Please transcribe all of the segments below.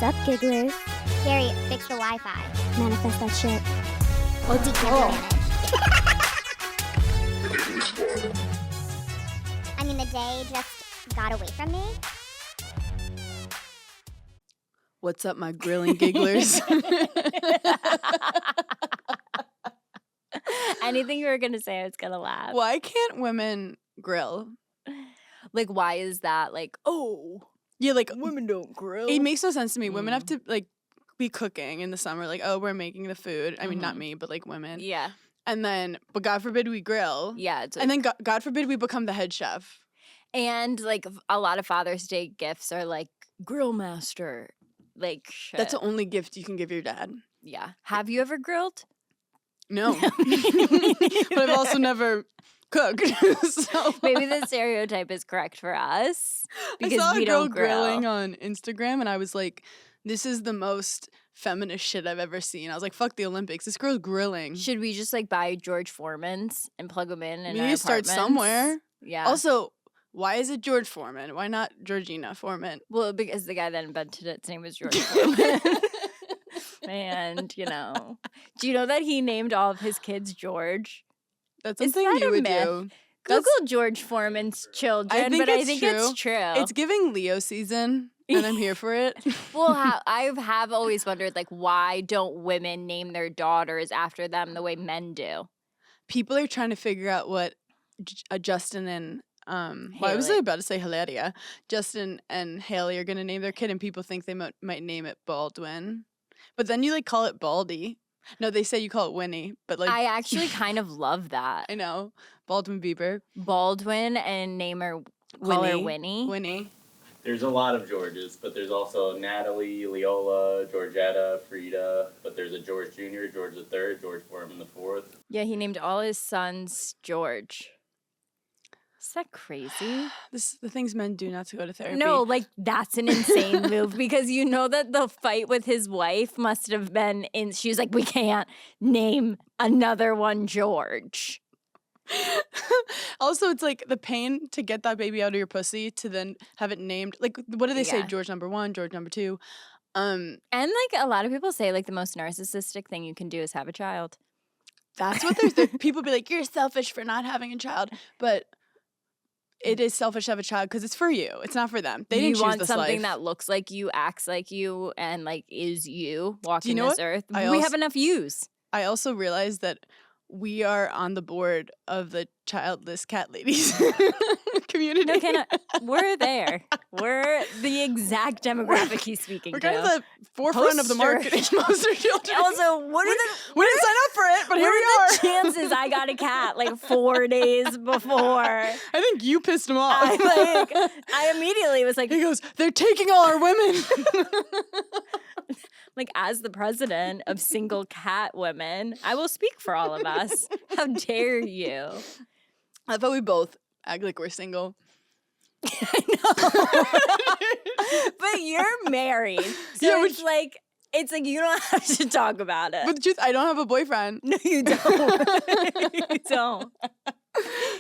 Sup, gigglers? Gary, fix the Wi-Fi. Manifest that shit. OD can't manage. I mean, the day just got away from me. What's up, my grilling gigglers? Anything you were going to say, I was going to laugh. Why can't women grill? Like, why is that? Like, oh, Yeah, like women don't grill. it makes no sense to me. Women have to like be cooking in the summer. Like, oh, we're making the food. I mean, not me, but like women. Yeah. And then, but God forbid we grill. Yeah. It's And then God forbid we become the head chef. and like a lot of Father's Day gifts are like grill master. Like, shit. That's the only gift you can give your dad. Yeah. Have you ever grilled? No. But I've also never cooked. So Maybe the stereotype is correct for us I because saw we a girl don't grill. grilling on Instagram and I was like, this is the most feminist shit I've ever seen. I was like, fuck the Olympics. This girl's grilling. Should we just like buy George Foreman's and plug them in? We our need to start apartments? somewhere. Yeah. Also, why is it George Foreman? Why not Georgina Foreman? Well, because the guy that invented it, his name was George Foreman. And, you know, do you know that he named all of his kids George? That's Is something that you a would myth? do. Google George Foreman's children, think but I it's think true. it's true. It's giving Leo season, and I'm here for it. Well, I have always wondered, like, why don't women name their daughters after them the way men do? People are trying to figure out what Justin and well, I was Haley. about to say Hilaria. Justin and Haley are gonna name their kid, and people think they might name it Baldwin, but then you like call it Baldy. No, they say you call it Winnie, but like I actually kind of love that. I know Baldwin Bieber, Baldwin and call her Winnie. Winnie. There's a lot of Georges, but there's also Natalie, Leola, Georgetta, Frida, but there's a George Jr., George III, George Foreman IV. Yeah, he named all his sons George. Is that crazy? The things men do not to go to therapy. No, like that's an insane move because you know that the fight with his wife must have been she was like, we can't name another one George. Also, it's like the pain to get that baby out of your pussy to then have it named. Like, what do they say? Yeah. George number 1, George number 2. And like a lot of people say like the most narcissistic thing you can do is have a child. That's what people be like, you're selfish for not having a child, but it is selfish to have a child because it's for you. It's not for them. They didn't You choose want this something life. that looks like you, acts like you, and like is you walking know this what? earth. I We also- have enough yous. I also realized that we are on the board of the childless cat ladies community. No, we're there. We're the exact demographic he's speaking We're to. kind of the forefront of the Poster- marketing. Poster children. Also, what are the we didn't sign up for it, but here what we are are. the chances I got a cat like 4 days before? I think you pissed him off. I immediately was like, He goes, they're taking all our women. like as the president of single cat women, I will speak for all of us. How dare you? I thought we both act like we're single. But you're married, so Yeah, it's like you don't have to talk about it. But the truth, I don't have a boyfriend. No, you don't. You don't.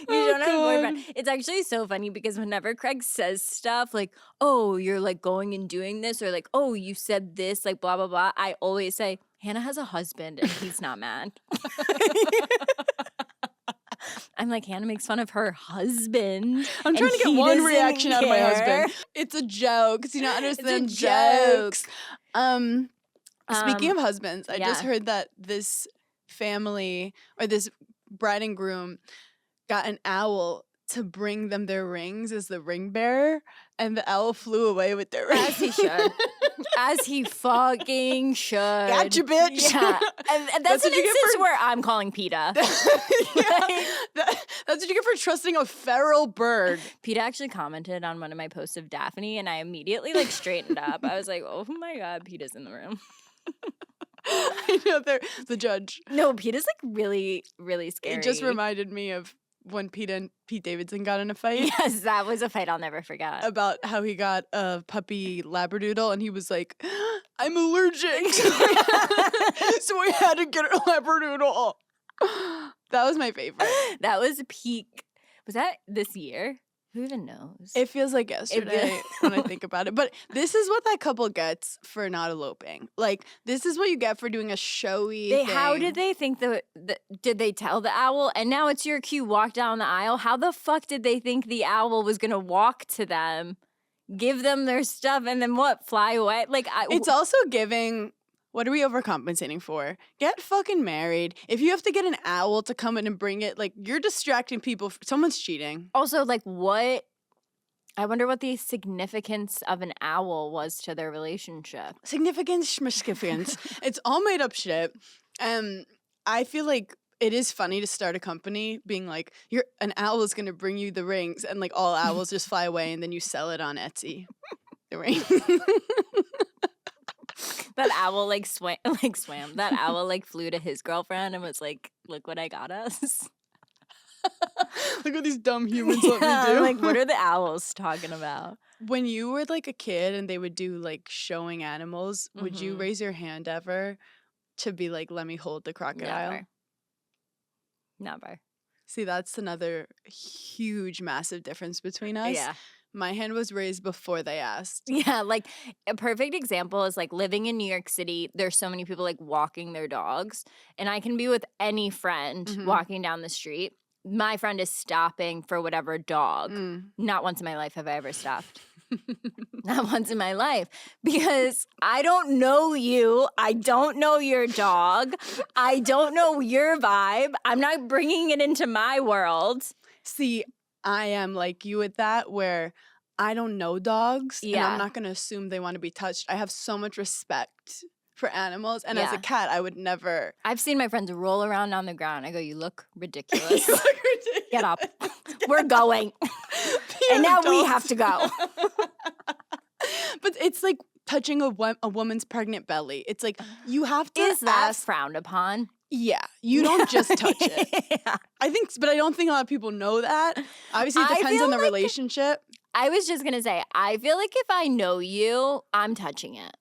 You don't have a boyfriend. It's actually so funny because whenever Craig says stuff like, oh, you're like going and doing this, or like, oh, you said this, like blah, blah, blah, I always say, Hannah has a husband and he's not mad. I'm like, Hannah makes fun of her husband. I'm trying to and get he one doesn't reaction out of my care. husband. It's a joke. Do you not understand joke. jokes? Speaking of husbands, I just yeah. heard that this family or this bride and groom got an owl to bring them their rings as the ring bearer, and the owl flew away with their rings. As he should. As he fucking should. Gotcha, bitch. Yeah. And that's an what you get instance for- where I'm calling PETA. That's what you get for trusting a feral bird. PETA actually commented on one of my posts of Daphne, and I immediately like straightened up. I was like, oh my God, PETA's in the room. I know they're the judge. No, PETA's like really, really scary. It just reminded me of when Pete Davidson got in a fight. Yes, that was a fight I'll never forget. About how he got a puppy labradoodle and he was like, I'm allergic. So we had to get a labradoodle. That was my favorite. That was peak. Was that this year? Who even knows? It feels like yesterday when I think about it. But this is what that couple gets for not eloping. Like, this is what you get for doing a showy thing. How did they think did they tell the owl? And now it's your cue, walk down the aisle. How the fuck did they think the owl was going to walk to them, give them their stuff, and then what, fly away? Like, It's also giving... What are we overcompensating for? Get fucking married. If you have to get an owl to come in and bring it, like, you're distracting people. Someone's cheating. also, like, what? I wonder what the significance of an owl was to their relationship. Significance. It's all made up shit. I feel like it is funny to start a company being like, an owl is going to bring you the rings, and like all owls just fly away, and then you sell it on Etsy. The ring. That owl like swam. That owl like flew to his girlfriend and was like, "Look what I got us." Look what these dumb humans let me do. Like, what are the owls talking about? When you were like a kid and they would do like showing animals, would you raise your hand ever to be like, let me hold the crocodile? Never. See, that's another huge, massive difference between us. Yeah. My hand was raised before they asked. Yeah, like a perfect example is like living in New York City. There's so many people like walking their dogs, and I can be with any friend walking down the street. My friend is stopping for whatever dog. Not once in my life have I ever stopped. Not once in my life, because I don't know you. I don't know your dog. I don't know your vibe. I'm not bringing it into my world. See, I am like you with that, where I don't know dogs, and I'm not going to assume they want to be touched. I have so much respect for animals, and as a cat, I would never. I've seen my friends roll around on the ground. I go, you look ridiculous. You look ridiculous. Get up. We're going. And now we have to go. But it's like touching a woman's pregnant belly. It's like you have to Is that ask. frowned upon? Yeah, you don't just touch it. Yeah. I think, but I don't think a lot of people know that. Obviously, it I depends feel on the like- relationship. I was just going to say, I feel like if I know you, I'm touching it.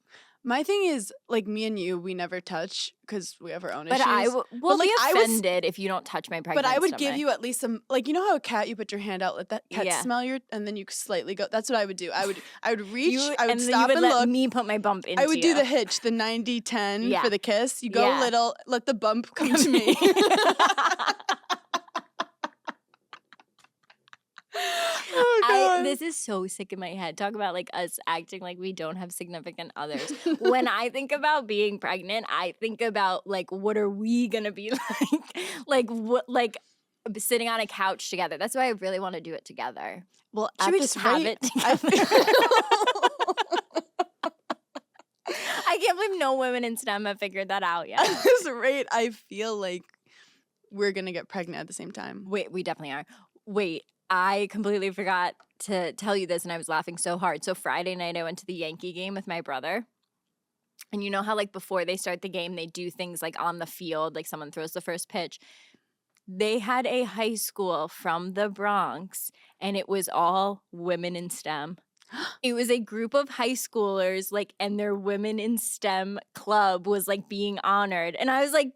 My thing is, like, me and you, we never touch because we have our own But issues. I will like, be I was- offended if you don't touch my pregnant But I would stomach. give you at least some, like, you know how a cat, you put your hand out, let that cat Yeah. smell your, and then you slightly go. That's what I would do. I would reach, You, I would and then stop you would and let look. me put my bump into I would do you. the hitch, the 90-10 Yeah. for the kiss. You go Yeah. little, let the bump come to me. Oh, God. This is so sick in my head. Talk about like us acting like we don't have significant others. When I think about being pregnant, I think about like, what are we gonna be like what, like sitting on a couch together. That's why I really want to do it together. Well, Should at we this just have rate, it I I can't believe no women in STEM have figured that out yet. at this rate, I feel like we're gonna get pregnant at the same time. Wait, we definitely are. Wait, I completely forgot to tell you this, and I was laughing so hard. So Friday night, I went to the Yankee game with my brother. And you know how, like, before they start the game, they do things like on the field, like someone throws the first pitch. They had a high school from the Bronx, and it was all women in STEM. It was a group of high schoolers, like, and their women in STEM club was like being honored. And I was like,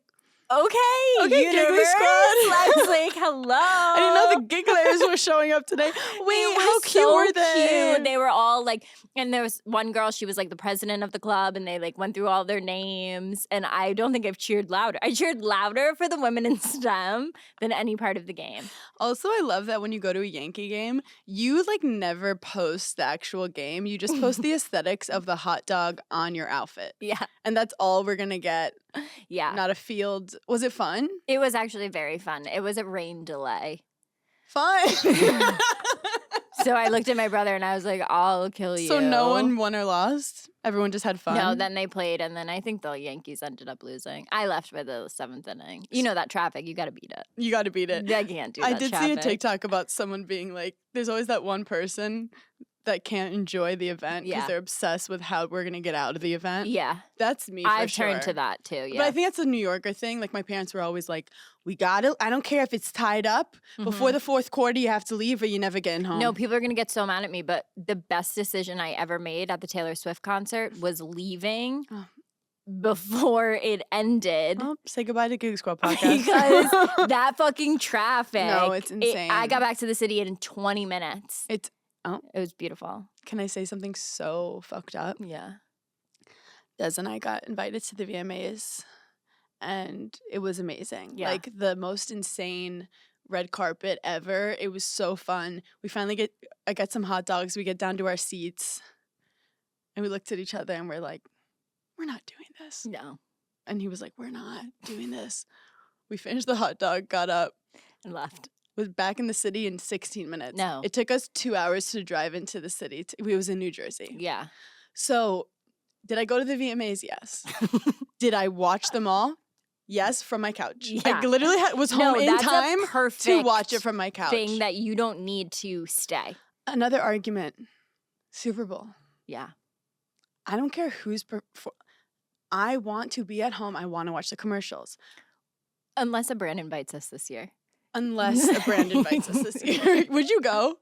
okay, Giggling universe. squad. I was like, hello. I didn't know the gigglers were showing up today. Wait, They how were cute so were they? cute. They were all like, and there was one girl, she was like the president of the club, and they like went through all their names. And I don't think I've cheered louder. I cheered louder for the women in STEM than any part of the game. Also, I love that when you go to a Yankee game, you like never post the actual game. You just post the aesthetics of the hot dog on your outfit. Yeah. And that's all we're gonna get. Yeah. Not a field. Was it fun? It was actually very fun. It was a rain delay. Fun. So I looked at my brother and I was like, I'll kill you. So no one won or lost? Everyone just had fun? No, then they played, and then I think the Yankees ended up losing. I left by the 7th inning. You know that traffic, you got to beat it. You got to beat it. I can't do I that did traffic. see a TikTok about someone being like, there's always that one person that can't enjoy the event because Yeah. they're obsessed with how we're going to get out of the event. Yeah, That's me for I've sure. turned to that too. Yeah, But I think that's a New Yorker thing. Like my parents were always like, we got it. I don't care if it's tied up. Before the fourth quarter, you have to leave or you're never getting home. no, people are gonna get so mad at me, but the best decision I ever made at the Taylor Swift concert was leaving Oh. before it ended. Oh, say goodbye to Gig Squad podcast. Because that fucking traffic. No, it's insane. I got back to the city in 20 minutes. It was beautiful. Can I say something so fucked up? Yeah. Des and I got invited to the VMAs, and it was amazing. Yeah. Like the most insane red carpet ever. It was so fun. We finally I got some hot dogs. We get down to our seats, and we looked at each other, and we're like, we're not doing this. No. And he was like, we're not doing this. We finished the hot dog, got up, And left. was back in the city in 16 minutes. No. It took us 2 hours to drive into the city. We was in New Jersey. Yeah. So, did I go to the VMAs? Yes. Did I watch them all? Yes, from my couch. Yeah. I literally was home in that's time a perfect to watch it from my couch. thing that you don't need to stay. Another argument, Super Bowl. Yeah. I don't care who's I want to be at home. I want to watch the commercials. Unless a brand invites us this year. Unless a brand invites us this year. Would you go?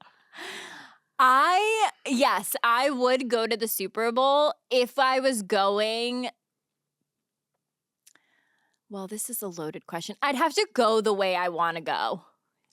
Yes, I would go to the Super Bowl if I was going. Well, this is a loaded question. I'd have to go the way I want to go.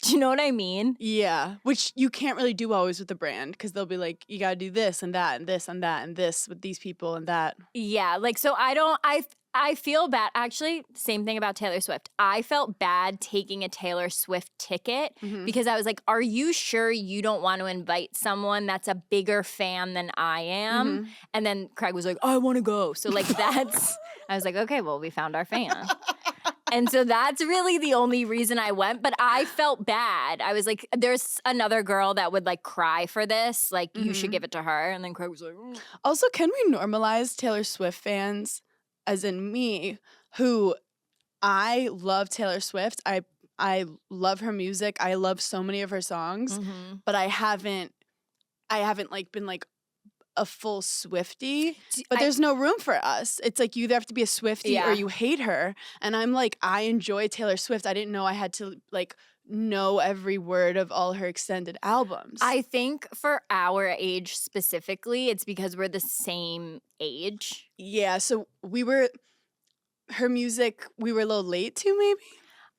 Do you know what I mean? Yeah, which you can't really do always with the brand because they'll be like, you got to do this and that and this and that and this with these people and that. Yeah, like so I feel bad. Actually, same thing about Taylor Swift. I felt bad taking a Taylor Swift ticket because I was like, are you sure you don't want to invite someone that's a bigger fan than I am? And then Craig was like, I want to go. So like I was like, okay, well, we found our fan. And so that's really the only reason I went. But I felt bad. I was like, there's another girl that would like cry for this. Like, you should give it to her. And then Craig was like, Also, can we normalize Taylor Swift fans, as in me, who I love Taylor Swift. I love her music. I love so many of her songs, but I haven't like been like a full Swiftie. But there's no room for us. It's like you either have to be a Swiftie or you hate her. And I'm like, I enjoy Taylor Swift. I didn't know I had to like know every word of all her extended albums. I think for our age specifically, it's because we're the same age. Yeah, so her music, we were a little late to maybe?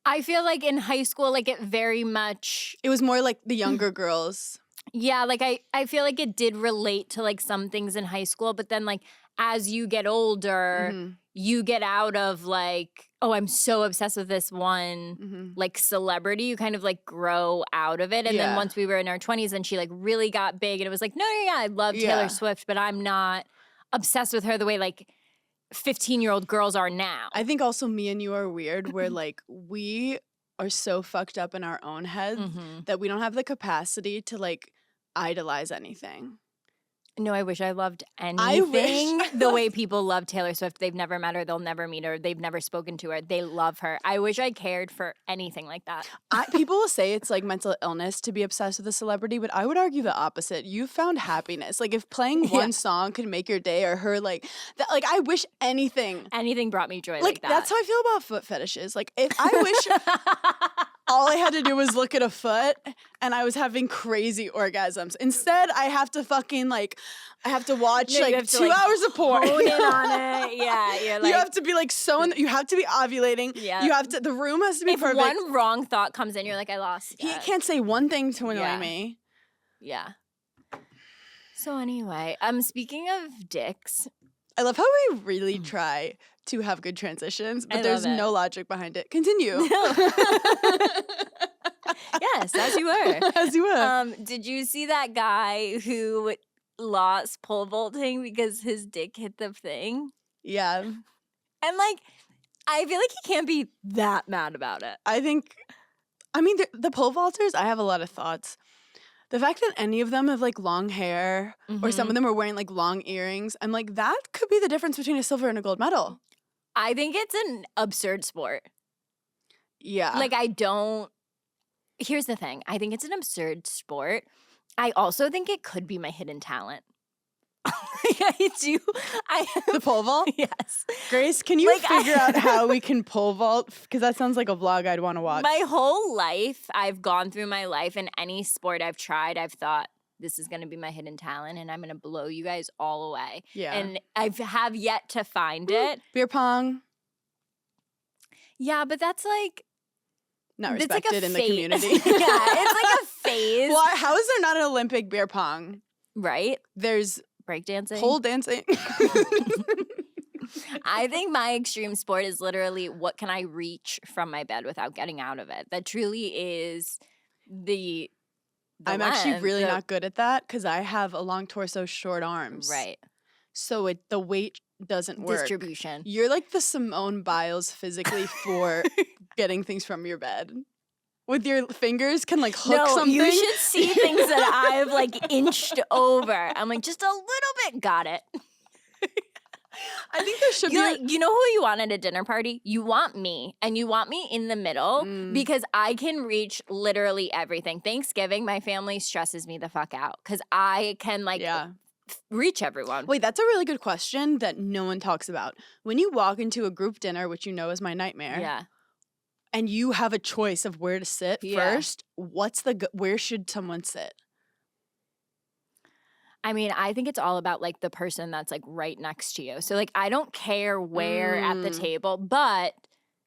I feel like in high school, like it very much. It was more like the younger girls. Yeah, like I feel like it did relate to like some things in high school, but then like as you get older, you get out of like, oh, I'm so obsessed with this one like celebrity. You kind of like grow out of it. And then once we were in our 20s and she like really got big and it was like, no, I love Taylor Swift, but I'm not obsessed with her the way like 15-year-old girls are now. I think also me and you are weird where like we are so fucked up in our own heads that we don't have the capacity to like idolize anything. No, I wish I loved anything the way people love Taylor Swift. They've never met her. They'll never meet her. They've never spoken to her. They love her. I wish I cared for anything like that. People will say it's like mental illness to be obsessed with a celebrity, but I would argue the opposite. You found happiness. Like if playing one song could make your day or her like that, like I wish anything brought me joy like that. That's how I feel about foot fetishes. Like if I wish all I had to do was look at a foot and I was having crazy orgasms. Instead, I have to fucking like, I have to watch like 2 hours of porn. Hone in on it. Yeah, you're like, you have to be like you have to be ovulating. Yeah. You have to, the room has to be if perfect. one wrong thought comes in, you're like, I lost He it. can't say one thing to annoy me. Yeah. So anyway, speaking of dicks. I love how we really try to have good transitions, but I there's love it. no logic behind it. Continue. Yes, as you were. As you were. Did you see that guy who lost pole vaulting because his dick hit the thing? Yeah. And like, I feel like he can't be that mad about it. I mean, the pole vaulters, I have a lot of thoughts. The fact that any of them have like long hair or some of them are wearing like long earrings, I'm like, that could be the difference between a silver and a gold medal. I think it's an absurd sport. Yeah. Like, here's the thing. I think it's an absurd sport. I also think it could be my hidden talent. I do. The pole vault? Yes. Grace, can you figure out how we can pole vault? Because that sounds like a vlog I'd want to watch. My whole life, I've gone through my life, and any sport I've tried, I've thought, this is going to be my hidden talent and I'm going to blow you guys all away. Yeah. And I have yet to find it. Beer pong, Yeah, but that's like not it's like a respected in the phase. community. Yeah, it's like a phase. Well, how is there not an Olympic beer pong? Right? There's Breakdancing. pole dancing. I think my extreme sport is literally what can I reach from my bed without getting out of it. That truly is the I'm actually length, really the- not good at that because I have a long torso, short arms. right So the weight doesn't work. distribution. You're like the Simone Biles physically for getting things from your bed. With your fingers can like hook something. You should see things that I've like inched over. I'm like just a little bit. Got it. I think there should be. You know who you want at a dinner party? You want me, and you want me in the middle because I can reach literally everything. Thanksgiving, my family stresses me the fuck out because I can like reach everyone. Wait, that's a really good question that no one talks about. When you walk into a group dinner, which you know is my nightmare, Yeah. and you have a choice of where to sit Yeah. first, where should someone sit? I mean, I think it's all about like the person that's like right next to you. So like I don't care where at the table, but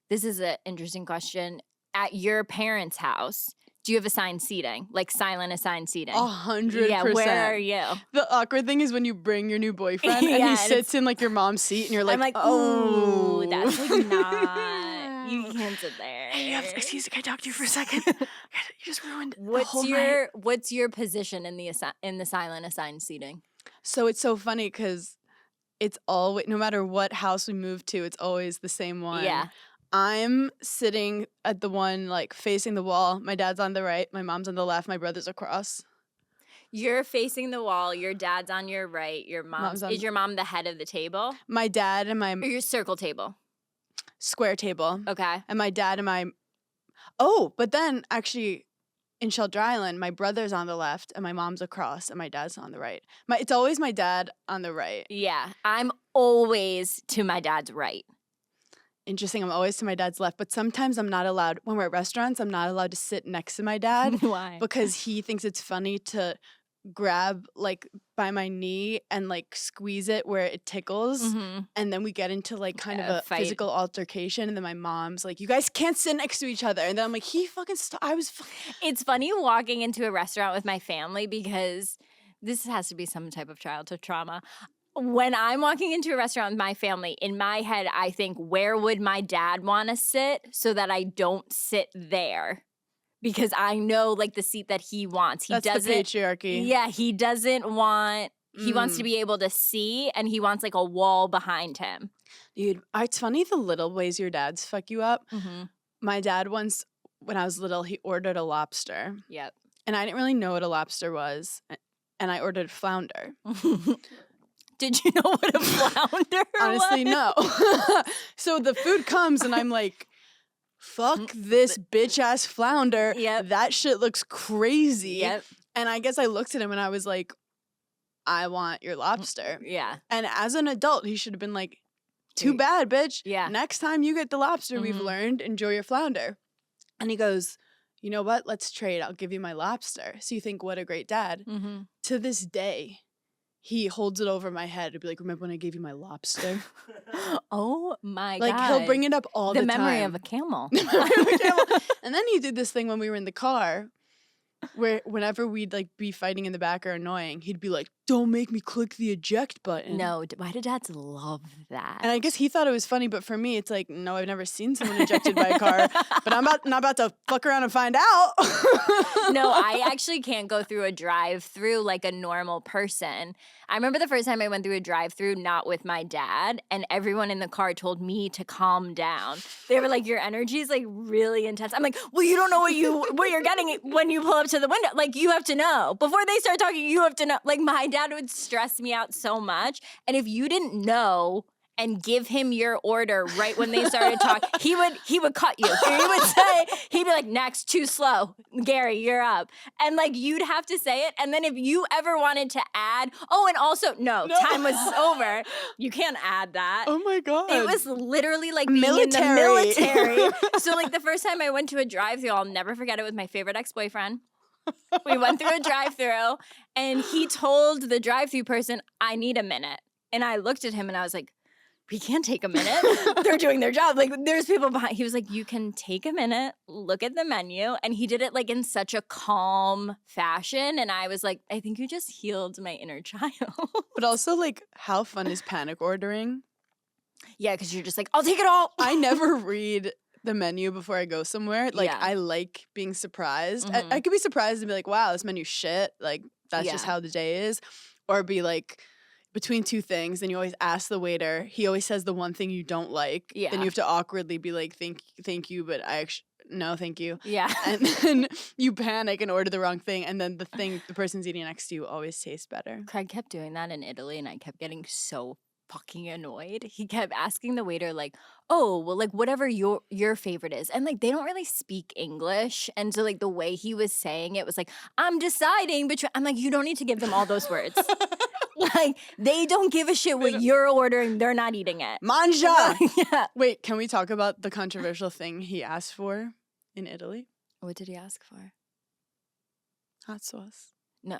this is an interesting question. At your parents' house, do you have assigned seating? Like silent assigned seating? 100%. Yeah, where are you? The awkward thing is when you bring your new boyfriend Yeah, and he and sits in like your mom's seat and you're like, I'm like, oh, ooh, that's like not. You can't sit there. Hey, excuse me, can I talk to you for a second? You just ruined the whole night. What's your position in the silent assigned seating? So it's so funny because it's always, no matter what house we move to, it's always the same one. Yeah. I'm sitting at the one like facing the wall. My dad's on the right, my mom's on the left, my brother's across. You're facing the wall. Your dad's on your right. Is your mom the head of the table? My dad and my Or your circle table? square table. Okay. And my dad and but then actually in Shelter Island, my brother's on the left and my mom's across and my dad's on the right. It's always my dad on the right. Yeah. I'm always to my dad's right. Interesting. I'm always to my dad's left, but sometimes I'm not allowed, when we're at restaurants, I'm not allowed to sit next to my dad. Why? Because he thinks it's funny to grab like by my knee and like squeeze it where it tickles. Mhm. And then we get into like kind of A a fight. physical altercation. And then my mom's like, you guys can't sit next to each other. And then I'm like, he fucking It's funny walking into a restaurant with my family because this has to be some type of childhood trauma. When I'm walking into a restaurant with my family, in my head, I think, where would my dad want to sit so that I don't sit there? Because I know, like, the seat that he wants. He That's doesn't. the patriarchy. Yeah, he doesn't want. He wants to be able to see, and he wants like a wall behind him. Dude, it's funny the little ways your dads fuck you up. Mm-hmm. My dad once, when I was little, he ordered a lobster. Yep. And I didn't really know what a lobster was. And I ordered flounder. Did you know what a flounder Honestly, was? no. So the food comes and I'm like, fuck this bitch ass flounder. Yep. That shit looks crazy. Yep. And I guess I looked at him and I was like, I want your lobster. Yeah. And as an adult, he should have been like, too bad, bitch. Yeah. Next time you get the lobster, we've Mhm. learned, enjoy your flounder. And he goes, you know what? Let's trade. I'll give you my lobster. So you think, what a great dad. Mm-hmm. To this day, he holds it over my head to be like, remember when I gave you my lobster? Oh my Like, god! he'll bring it up all the time. the memory of a camel. And then he did this thing when we were in the car where whenever we'd like be fighting in the back or annoying, he'd be like, don't make me click the eject button. No, why do dads love that? And I guess he thought it was funny, but for me, it's like, no, I've never seen someone ejected by a car, but I'm not about to fuck around and find out. No, I actually can't go through a drive-through like a normal person. I remember the first time I went through a drive-through not with my dad, and everyone in the car told me to calm down. They were like, your energy is like really intense. I'm like, well, you don't know what you're getting when you pull up to the window. Like, you have to know. Before they start talking, you have to know. Like, my dad would stress me out so much. And if you didn't know and give him your order right when they started talking, he would cut you. He would say, he'd be like, next, too slow. Gary, you're up. And like, you'd have to say it. And then if you ever wanted to add, and also, no, time was over. You can't add that. Oh my God. It was literally like being in the Military. military. So like the first time I went to a drive-thru, I'll never forget it with my favorite ex-boyfriend. We went through a drive-thru, and he told the drive-thru person, "I need a minute." And I looked at him, and I was like, "We can't take a minute. They're doing their job. Like, there's people behind." He was like, "You can take a minute, look at the menu." And he did it like in such a calm fashion. And I was like, I think you just healed my inner child. But also, like, how fun is panic ordering? Yeah, because you're just like, I'll take it all. I never read the menu before I go somewhere. Like, Yeah. I like being surprised. Mhm. I could be surprised and be like, wow, this menu shit. Like, that's just Yeah. how the day is. Or be like, between two things, and you always ask the waiter. He always says the one thing you don't like. Then Yeah. you have to awkwardly be like, thank you, but I actually, no, thank you. Yeah. And then you panic and order the wrong thing. And then the thing the person's eating next to you always tastes better. Craig kept doing that in Italy, and I kept getting so fucking annoyed. He kept asking the waiter, like, "Oh, well, like, whatever your favorite is." And like, they don't really speak English. And so like the way he was saying it was like, "I'm deciding between," I'm like, you don't need to give them all those words. Like, they don't give a shit what you're ordering. They're not eating it. Manja! Yeah. Wait, can we talk about the controversial thing he asked for in Italy? What did he ask for? Hot sauce. No.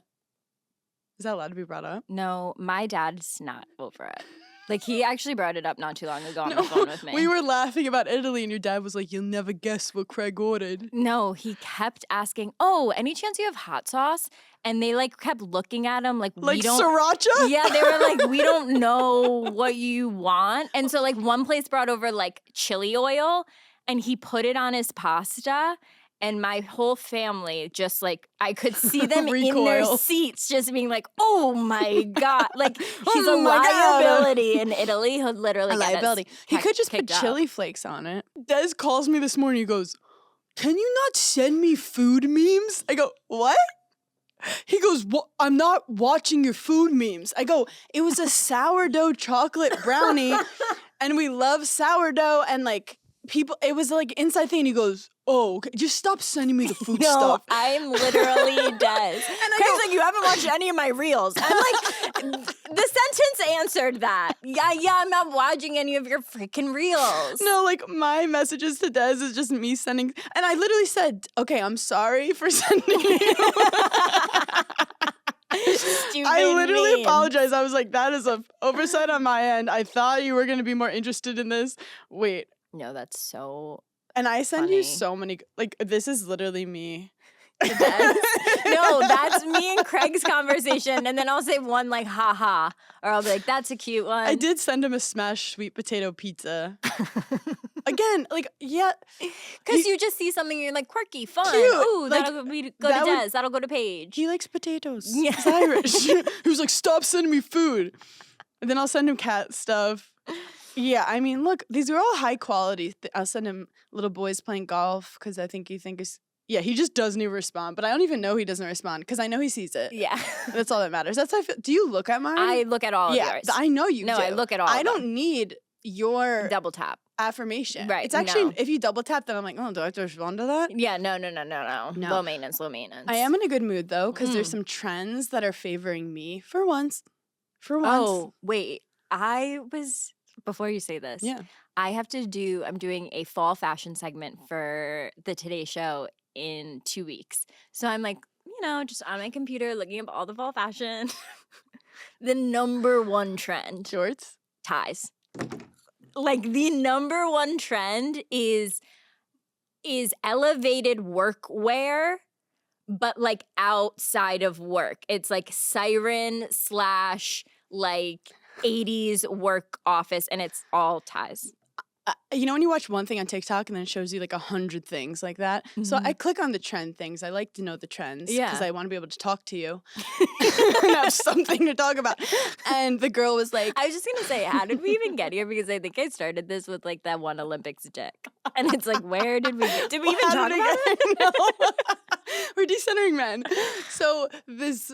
Is that allowed to be brought up? No, my dad's not over it. Like, he actually brought it up not too long ago on the phone with me. We were laughing about Italy, and your dad was like, "You'll never guess what Craig ordered." No, he kept asking, "Oh, any chance you have hot sauce?" And they like kept looking at him like, Like we don't. sriracha? Yeah, they were like, "We don't know what you want." And so like one place brought over like chili oil, and he put it on his pasta. And my whole family just like, I could see them in their Recoil. seats just being like, "Oh my God." Like, he's Oh a my God. liability in Italy. He'll literally A get us liability. He could just put kicked out. chili flakes on it. Des calls me this morning. He goes, "Can you not send me food memes?" I go, "What?" He goes, "What? I'm not watching your food memes." I go, "It was a sourdough chocolate brownie, and we love sourdough, and like people, it was like inside thing." And he goes, "Oh, okay, just stop sending me the food No, stuff." I'm literally Des. And Craig's like, "You haven't watched any of my reels." I'm like, the sentence answered that. Yeah, I'm not watching any of your freaking reels. No, like my messages to Des is just me sending, and I literally said, "Okay, I'm sorry for sending you." Stupid I literally memes. apologize. I was like, "That is a oversight on my end. I thought you were going to be more interested in this." Wait, No, that's so and I send you Funny. so many. Like, this is literally me. Des. No, that's me and Craig's conversation. And then I'll say one like, "Ha." Or I'll be like, "That's a cute one." I did send him a smashed sweet potato pizza. Again, like, yeah, Because you just see something and you're like, quirky, fun. Cute. Ooh, Like, that'll go that to would- Des. That'll go to Paige. he likes potatoes. Yeah. He's Irish. He was like, "Stop sending me food." And then I'll send him cat stuff. Yeah, I mean, look, these are all high quality. I'll send him little boys playing golf because I think is. Yeah, he just doesn't even respond. But I don't even know he doesn't respond because I know he sees it. Yeah. That's all that matters. That's how I feel. Do you look at mine? I look at all of yeah, yours. I know you No, do. I look at all I of don't them. need your Double tap. affirmation. Right, It's actually, no. if you double tap, then I'm like, oh, do I have to respond to that? Yeah, no. No. Low maintenance. I am in a good mood though, because there's Mm. some trends that are favoring me for once. Oh, wait. Before you say this, Yeah. I'm doing a fall fashion segment for the Today Show in 2 weeks. So I'm like, just on my computer looking up all the fall fashion. The number one trend, Shorts. ties. Like the number one trend is elevated workwear, but like outside of work. It's like siren / like 80s work office, and it's all ties. You know when you watch one thing on TikTok and then it shows you like 100 things like that? So I click on the trend things. I like to know the trends because Yeah. I want to be able to talk to you and have something to talk about. And the girl was like, I was just gonna say, how did we even get here? Because I think I started this with like that one Olympics dick, and it's like, where did we get? Did we even How talk did about we it? get- No. We're decentering men. So this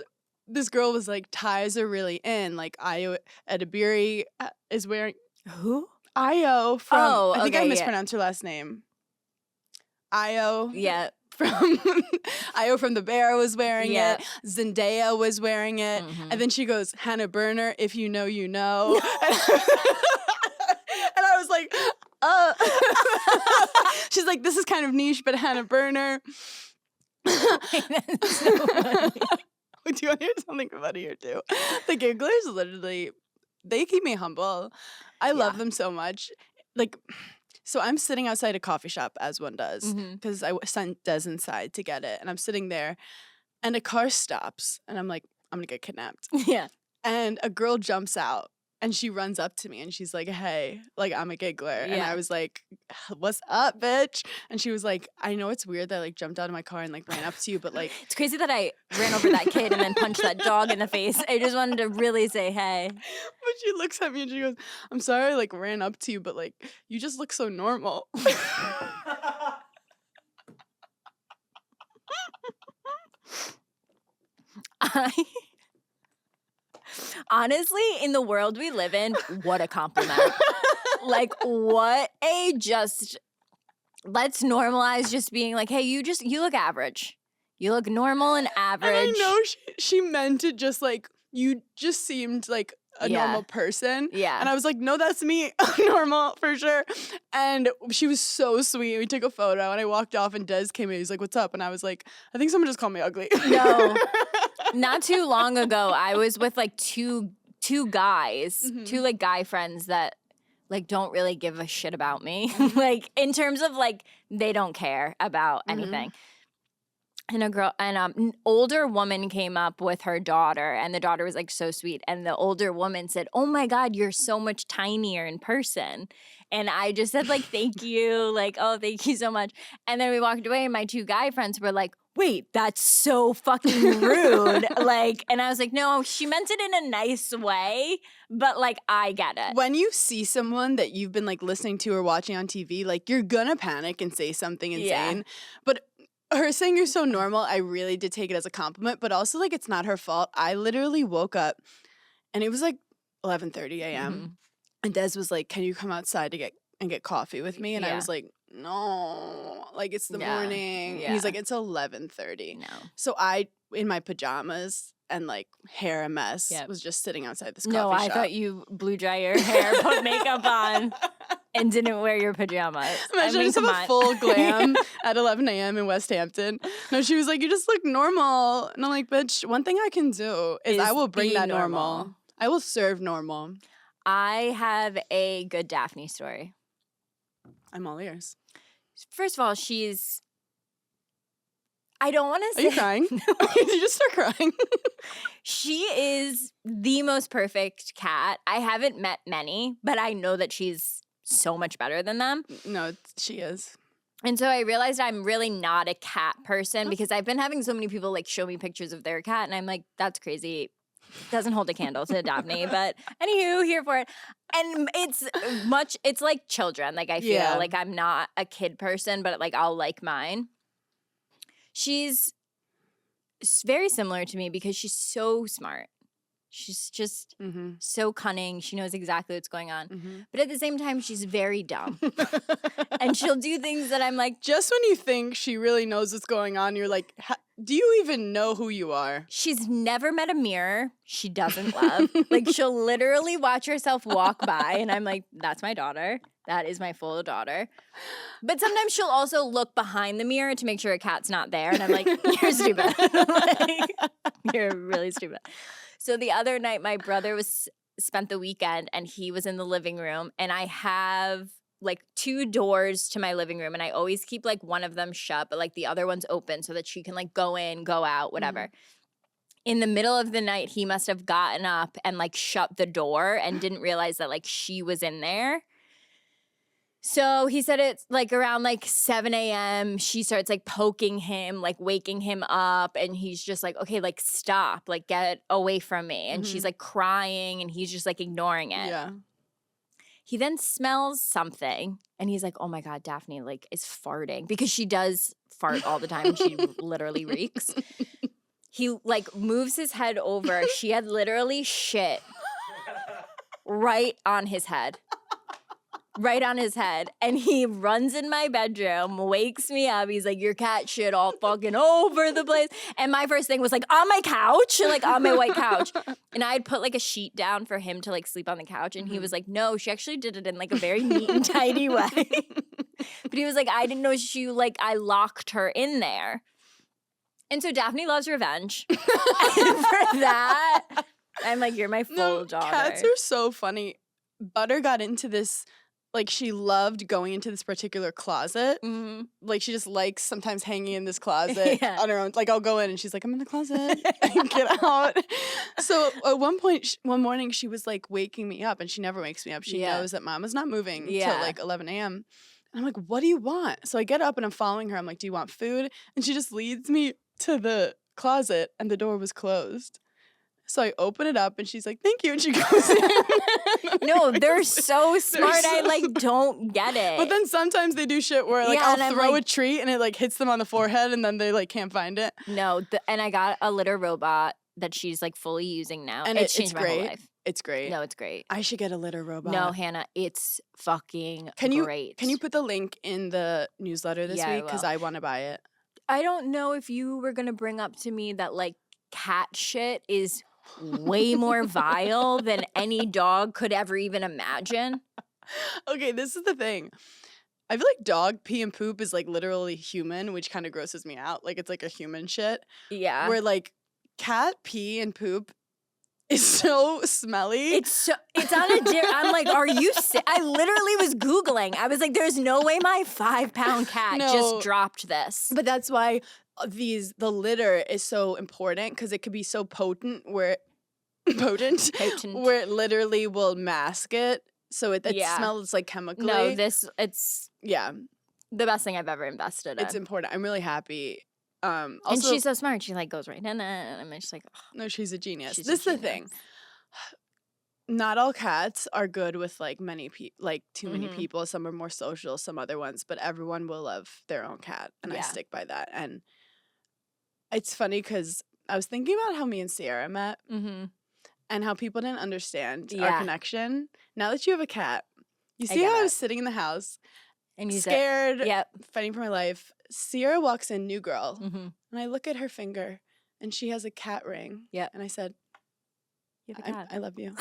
girl was like, ties are really in. Like Io Edibiri is wearing Who? Io from. Oh, I think I okay, yeah. mispronounced her last name. Io Yeah. from Io from The Bear was wearing Yeah. it. Zendaya was wearing it, Mhm. and then she goes, "Hannah Berner, if you know, you know." And I was like, She's like, "This is kind of niche, but Hannah Berner." That's so funny. Do you want to hear something funny here too? The gigglers literally, they keep me humble. I love Yeah. them so much. Like, so I'm sitting outside a coffee shop as one does Mhm. because I sent Des inside to get it, and I'm sitting there, and a car stops, and I'm like, I'm gonna get kidnapped. Yeah. And a girl jumps out and she runs up to me and she's like, hey, like, I'm a giggler. And Yeah. I was like, what's up, bitch? And she was like, I know it's weird that I like jumped out of my car and like ran up to you, but like, It's crazy that I ran over that kid and then punched that dog in the face. I just wanted to really say hey. but she looks at me and she goes, I'm sorry I like ran up to you, but like, you just look so normal. Honestly, in the world we live in, what a compliment. Like, what a just, let's normalize just being like, hey, you look average. You look normal and average. And I know she meant it just like, you just seemed like a Yeah. normal person. Yeah. And I was like, no, that's me, normal for sure. And she was so sweet. We took a photo and I walked off and Des came in. He's like, what's up? And I was like, I think someone just called me ugly. No. Not too long ago, I was with like two guys, Mhm. two like guy friends that like don't really give a shit about me. Like in terms of like they don't care about Mhm. anything. And an older woman came up with her daughter, and the daughter was like so sweet. And the older woman said, "Oh my God, you're so much tinier in person." And I just said like, "Thank you," like, "Oh, thank you so much." And then we walked away, and my two guy friends were like, "Wait, that's so fucking rude." Like, and I was like, "No, she meant it in a nice way, but like, I get it." When you see someone that you've been like listening to or watching on TV, like you're gonna panic and say something Yeah. insane. But her saying you're so normal, I really did take it as a compliment, but also like it's not her fault. I literally woke up and it was like 11:30 a.m. Mhm. And Des was like, "Can you come outside to get coffee with me?" And I Yeah. was like, "No, like it's the Yeah. morning." And he's Yeah. like, "It's 11:30." No. So I, in my pajamas and like hair a mess, Yep. was just sitting outside this coffee No, I shop. thought you blew dry your hair, put makeup on, and didn't wear your pajamas. Imagine I just have come a on. full glam at 11 a.m. in West Hampton. No, she was like, "You just look normal." And I'm like, "Bitch, one thing I can do is I Is will bring be that normal. normal. I will serve normal." I have a good Daphne story. I'm all ears. First of all, I don't want to Are say. you crying? Did you just start crying? She is the most perfect cat. I haven't met many, but I know that she's so much better than them. No, she is. And so I realized I'm really not a cat person Oh. because I've been having so many people like show me pictures of their cat, and I'm like, that's crazy. Doesn't hold a candle to Daphne, but anywho, here for it. And it's like children. Like I feel Yeah. like I'm not a kid person, but like I'll like mine. She's very similar to me because she's so smart. She's just Mm-hmm. so cunning. She knows exactly what's going on. Mm-hmm. But at the same time, she's very dumb. And she'll do things that I'm like, Just when you think she really knows what's going on, you're like, do you even know who you are? she's never met a mirror she doesn't love. Like she'll literally watch herself walk by, and I'm like, that's my daughter. That is my full daughter. But sometimes she'll also look behind the mirror to make sure a cat's not there, and I'm like, you're stupid. Like, you're really stupid. So the other night, my brother spent the weekend, and he was in the living room, and I have like 2 doors to my living room, and I always keep like one of them shut, but like the other one's open so that she can like go in, go out, whatever. In the middle of the night, he must have gotten up and like shut the door and didn't realize that like she was in there. So he said it's like around like 7 a.m. She starts like poking him, like waking him up. And he's just like, okay, like stop, like get away from me. And she's like crying and he's just like ignoring it. Yeah. He then smells something and he's like, oh my God, Daphne like is farting because she does fart all the time and she literally reeks. He like moves his head over. She had literally shit right on his head. Right on his head. And he runs in my bedroom, wakes me up. He's like, your cat shit all fucking over the place. And my first thing was like, on my couch, like on my white couch. And I had put like a sheet down for him to like sleep on the couch. And he was like, no, she actually did it in like a very neat and tidy way. But he was like, I didn't know I locked her in there. And so Daphne loves revenge. And for that, I'm like, you're my full daughter. Cats are so funny. Butter got into this, like she loved going into this particular closet. Mhm. Like she just likes sometimes hanging in this closet Yeah. on her own. Like I'll go in and she's like, I'm in the closet. Get out. So at one point, one morning, she was like waking me up, and she never wakes me up. She Yeah. knows that mom is not moving till Yeah. like 11 a.m. And I'm like, what do you want? So I get up and I'm following her. I'm like, do you want food? And she just leads me to the closet, and the door was closed. So I open it up, and she's like, thank you. And she goes in. No, they're so smart. I so like don't get it. But then sometimes they do shit where like Yeah, and I'll I'm throw a like- treat and it like hits them on the forehead, and then they like can't find it. No, and I got a litter robot that she's like fully using now. And It it's changed my whole great. life. It's great. No, it's great. I should get a litter robot. No, Hannah, it's fucking Can you great. Can you put the link in the newsletter this Yeah, I week? Because will. I want to buy it. I don't know if you were gonna bring up to me that like cat shit is way more vile than any dog could ever even imagine. Okay, this is the thing. I feel like dog pee and poop is like literally human, which kind of grosses me out. Like it's like a human shit. Yeah. Where like cat pee and poop is so smelly. It's on a I'm like, are you I literally was Googling. I was like, there's no way my 5-pound cat No. just dropped this. But that's why the litter is so important, because it could be so potent where Potent. where it literally will mask it, so it Yeah. smells like chemically. No, it's yeah, the best thing I've ever invested in. it's important. I'm really happy. And Also, she's so smart. She like goes right in it, and I'm just like, oh, no, she's a genius. she's a This is the genius. thing. Not all cats are good with like many people, like too many Mhm. people. Some are more social, some other ones, but everyone will love their own cat, and I Yeah. stick by that. And it's funny because I was thinking about how me and Sierra met, Mm-hmm. and how people didn't understand our Yeah. connection. Now that you have a cat, you I see get how I it. was sitting in the house, And you scared, yep. fighting for my life. Sierra walks in, new girl, Mm-hmm. and I look at her finger, and she has a cat ring. Yep. And I said, You have a cat. I love you.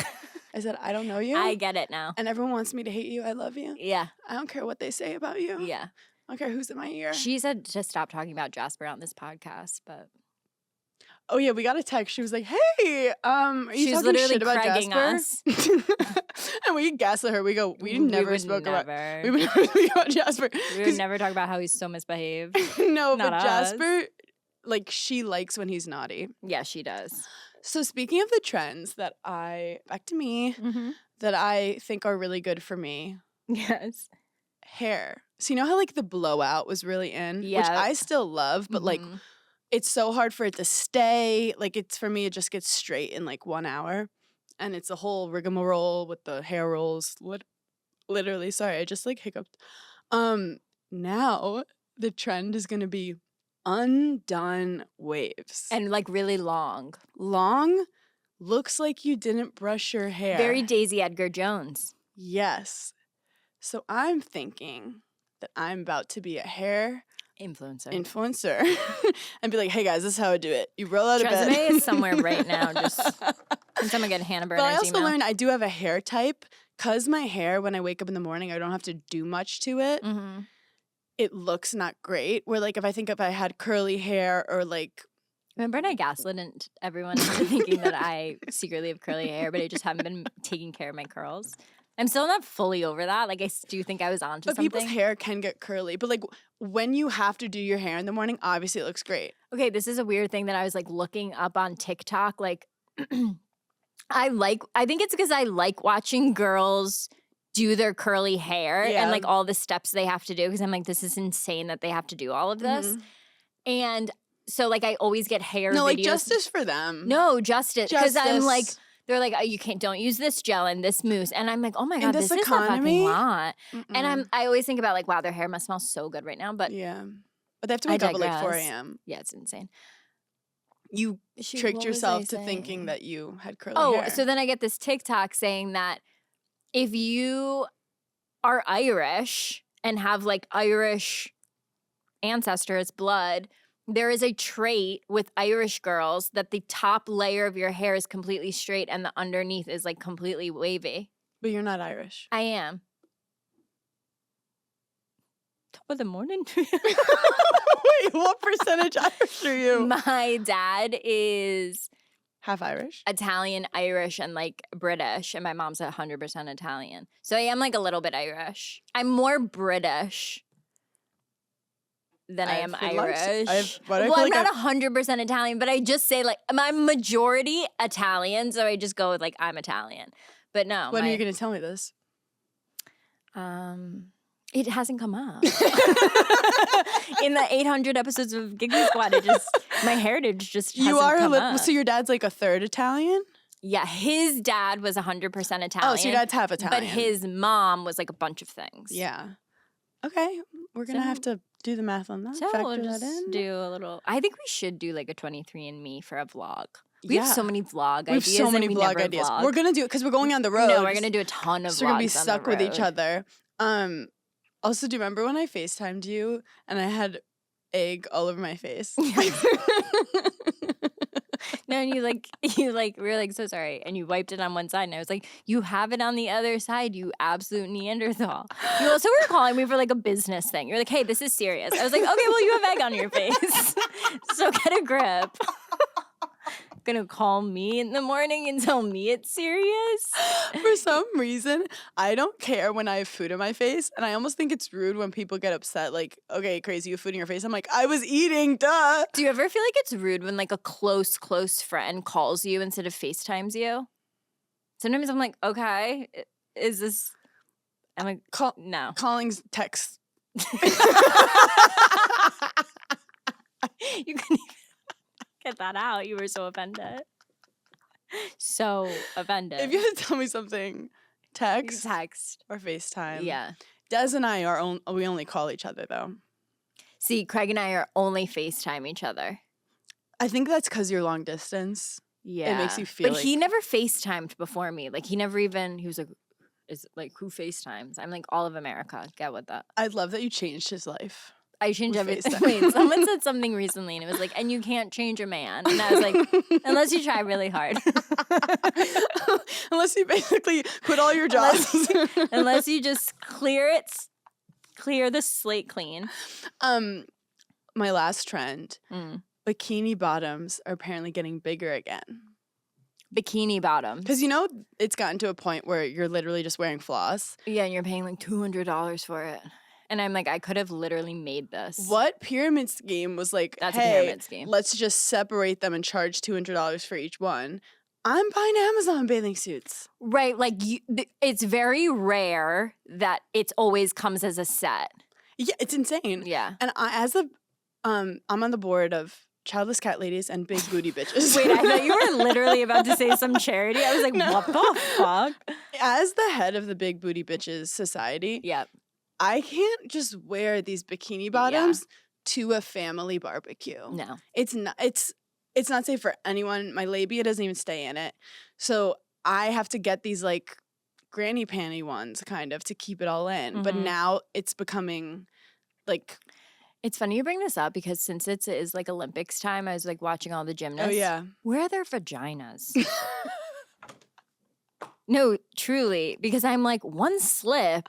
I said, I don't know you. I get it now. And everyone wants me to hate you. I love you. Yeah. I don't care what they say about you. Yeah. I don't care who's in my ear. She said to stop talking about Jasper on this podcast, but Oh yeah, we got a text. She was like, "Hey, are you she's talking literally shit about cragging Jasper?" And we gaslit her. We go, "We never would spoke about. never. We would never speak about Jasper." We 'Cause- would never talk about how he's so misbehaved. No, Not but us. Jasper, like she likes when he's naughty. Yeah, she does. So speaking of the trends back to me, Mm-hmm. that I think are really good for me, Yes. hair. So you know how like the blowout was really in, which Yeah. I still love, but like Mhm. it's so hard for it to stay. Like it's for me, it just gets straight in like 1 hour, and it's a whole rigmarole with the hair rolls. Literally, sorry, I just like hiccuped. Now the trend is gonna be undone waves. And like really long. Long, looks like you didn't brush your hair. Very Daisy Edgar Jones. Yes. So I'm thinking that I'm about to be a hair Influencer. influencer and be like, hey guys, this is how I do it. You roll out of bed. Resume is somewhere right now. Just can someone get Hannah Burner's But I also email? learned I do have a hair type, because my hair, when I wake up in the morning, I don't have to do much to it. Mm-hmm. It looks not great. Where like if I had curly hair or like, Remember, I gaslit everyone into thinking that I secretly have curly hair, but I just haven't been taking care of my curls. I'm still not fully over that. Like, I do think I was onto but something. people's hair can get curly. But like when you have to do your hair in the morning, obviously it looks great. Okay, this is a weird thing that I was like looking up on TikTok. Like, I think it's because I like watching girls do their curly hair Yeah. and like all the steps they have to do. Because I'm like, this is insane that they have to do all of this. Mhm. And so, like, I always get hair No, videos. like justice for them. No, justice. Because I'm like, Justice. they're like, oh, you don't use this gel and this mousse. And I'm like, oh my In God, this this is a fucking economy? lot. And Mm-mm. I always think about like, wow, their hair must smell so good right now. But Yeah. But they have to I wake up at like 4 digress. a.m. yeah, it's insane. You Shoot, tricked what was yourself I to thinking saying? that you had curly Oh, hair. so then I get this TikTok saying that if you are Irish and have like Irish ancestors, blood, there is a trait with Irish girls that the top layer of your hair is completely straight and the underneath is like completely wavy. But you're not Irish. I am. top of the morning. Wait, what percentage Irish are you? My dad is Half Irish? Italian, Irish, and like British, and my mom's 100% Italian. So I am like a little bit Irish. I'm more British than I am Irish. Well, I'm not 100% Italian, but I just say like I'm majority Italian, so I just go with like I'm Italian. But no, When are you going to tell me this? It hasn't come up. In the 800 episodes of Giggling Squad, my heritage just hasn't come up. So your dad's like a third Italian? Yeah, his dad was 100% Italian. Oh, so your dad's half Italian. But his mom was like a bunch of things. Yeah. Okay, we're going to have to do the math on that. So Factor we'll just that in. do a little. I think we should do like a 23andMe for a vlog. We have Yeah. so many vlog We have ideas. so many and we vlog never ideas. vlog. We're going to do it because we're going on the road. No, we're going to do a ton of vlogs. So we're going to be on stuck the with each road. other. Also, do you remember when I FaceTimed you and I had egg all over my face? No, and we were like, so sorry. And you wiped it on one side. And I was like, you have it on the other side, you absolute Neanderthal. You also were calling me for like a business thing. You're like, hey, this is serious. I was like, okay, well, you have egg on your face. So get a grip. Gonna call me in the morning and tell me it's serious? For some reason, I don't care when I have food in my face. And I almost think it's rude when people get upset. Like, okay, crazy, you have food in your face. I'm like, I was eating, duh. Do you ever feel like it's rude when like a close friend calls you instead of FaceTimes you? Sometimes I'm like, okay, is this? I'm like, no. Calling's text. You couldn't even get that out. You were so offended. So offended. If you had to tell me something, text or FaceTime. Yeah. Des and I we only call each other though. See, Craig and I are only FaceTime each other. I think that's because you're long distance. Yeah. It makes you feel But he never FaceTimed before me. Like he was like, is like who FaceTimes? I'm like all of America. Get with that. I love that you changed his life. I changed With everything. FaceTime. Wait, someone said something recently and it was like, and you can't change a man. And I was like, unless you try really hard. Unless you basically quit all your jobs. Unless you just clear the slate clean. My last trend, bikini bottoms are apparently getting bigger again. Bikini bottoms. Because it's gotten to a point where you're literally just wearing floss. Yeah, and you're paying like $200 for it. And I'm like, I could have literally made this. What pyramid scheme was like, That's a hey, pyramid scheme. let's just separate them and charge $200 for each one. I'm buying Amazon bathing suits. Right, like it's very rare that it always comes as a set. Yeah, it's insane. Yeah. And I'm on the board of Childless Cat Ladies and Big Booty Bitches. Wait, I thought you were literally about to say some charity. I was like, No. what the fuck? As the head of the Big Booty Bitches Society, Yep. I can't just wear these bikini bottoms to a family barbecue. No. It's not safe for anyone. My labia doesn't even stay in it. So I have to get these like granny panty ones kind of to keep it all in. But Mhm. now it's becoming like, It's funny you bring this up because since it is like Olympics time, I was like watching all the gymnasts. oh yeah. Where are their vaginas? No, truly, because I'm like, one slip,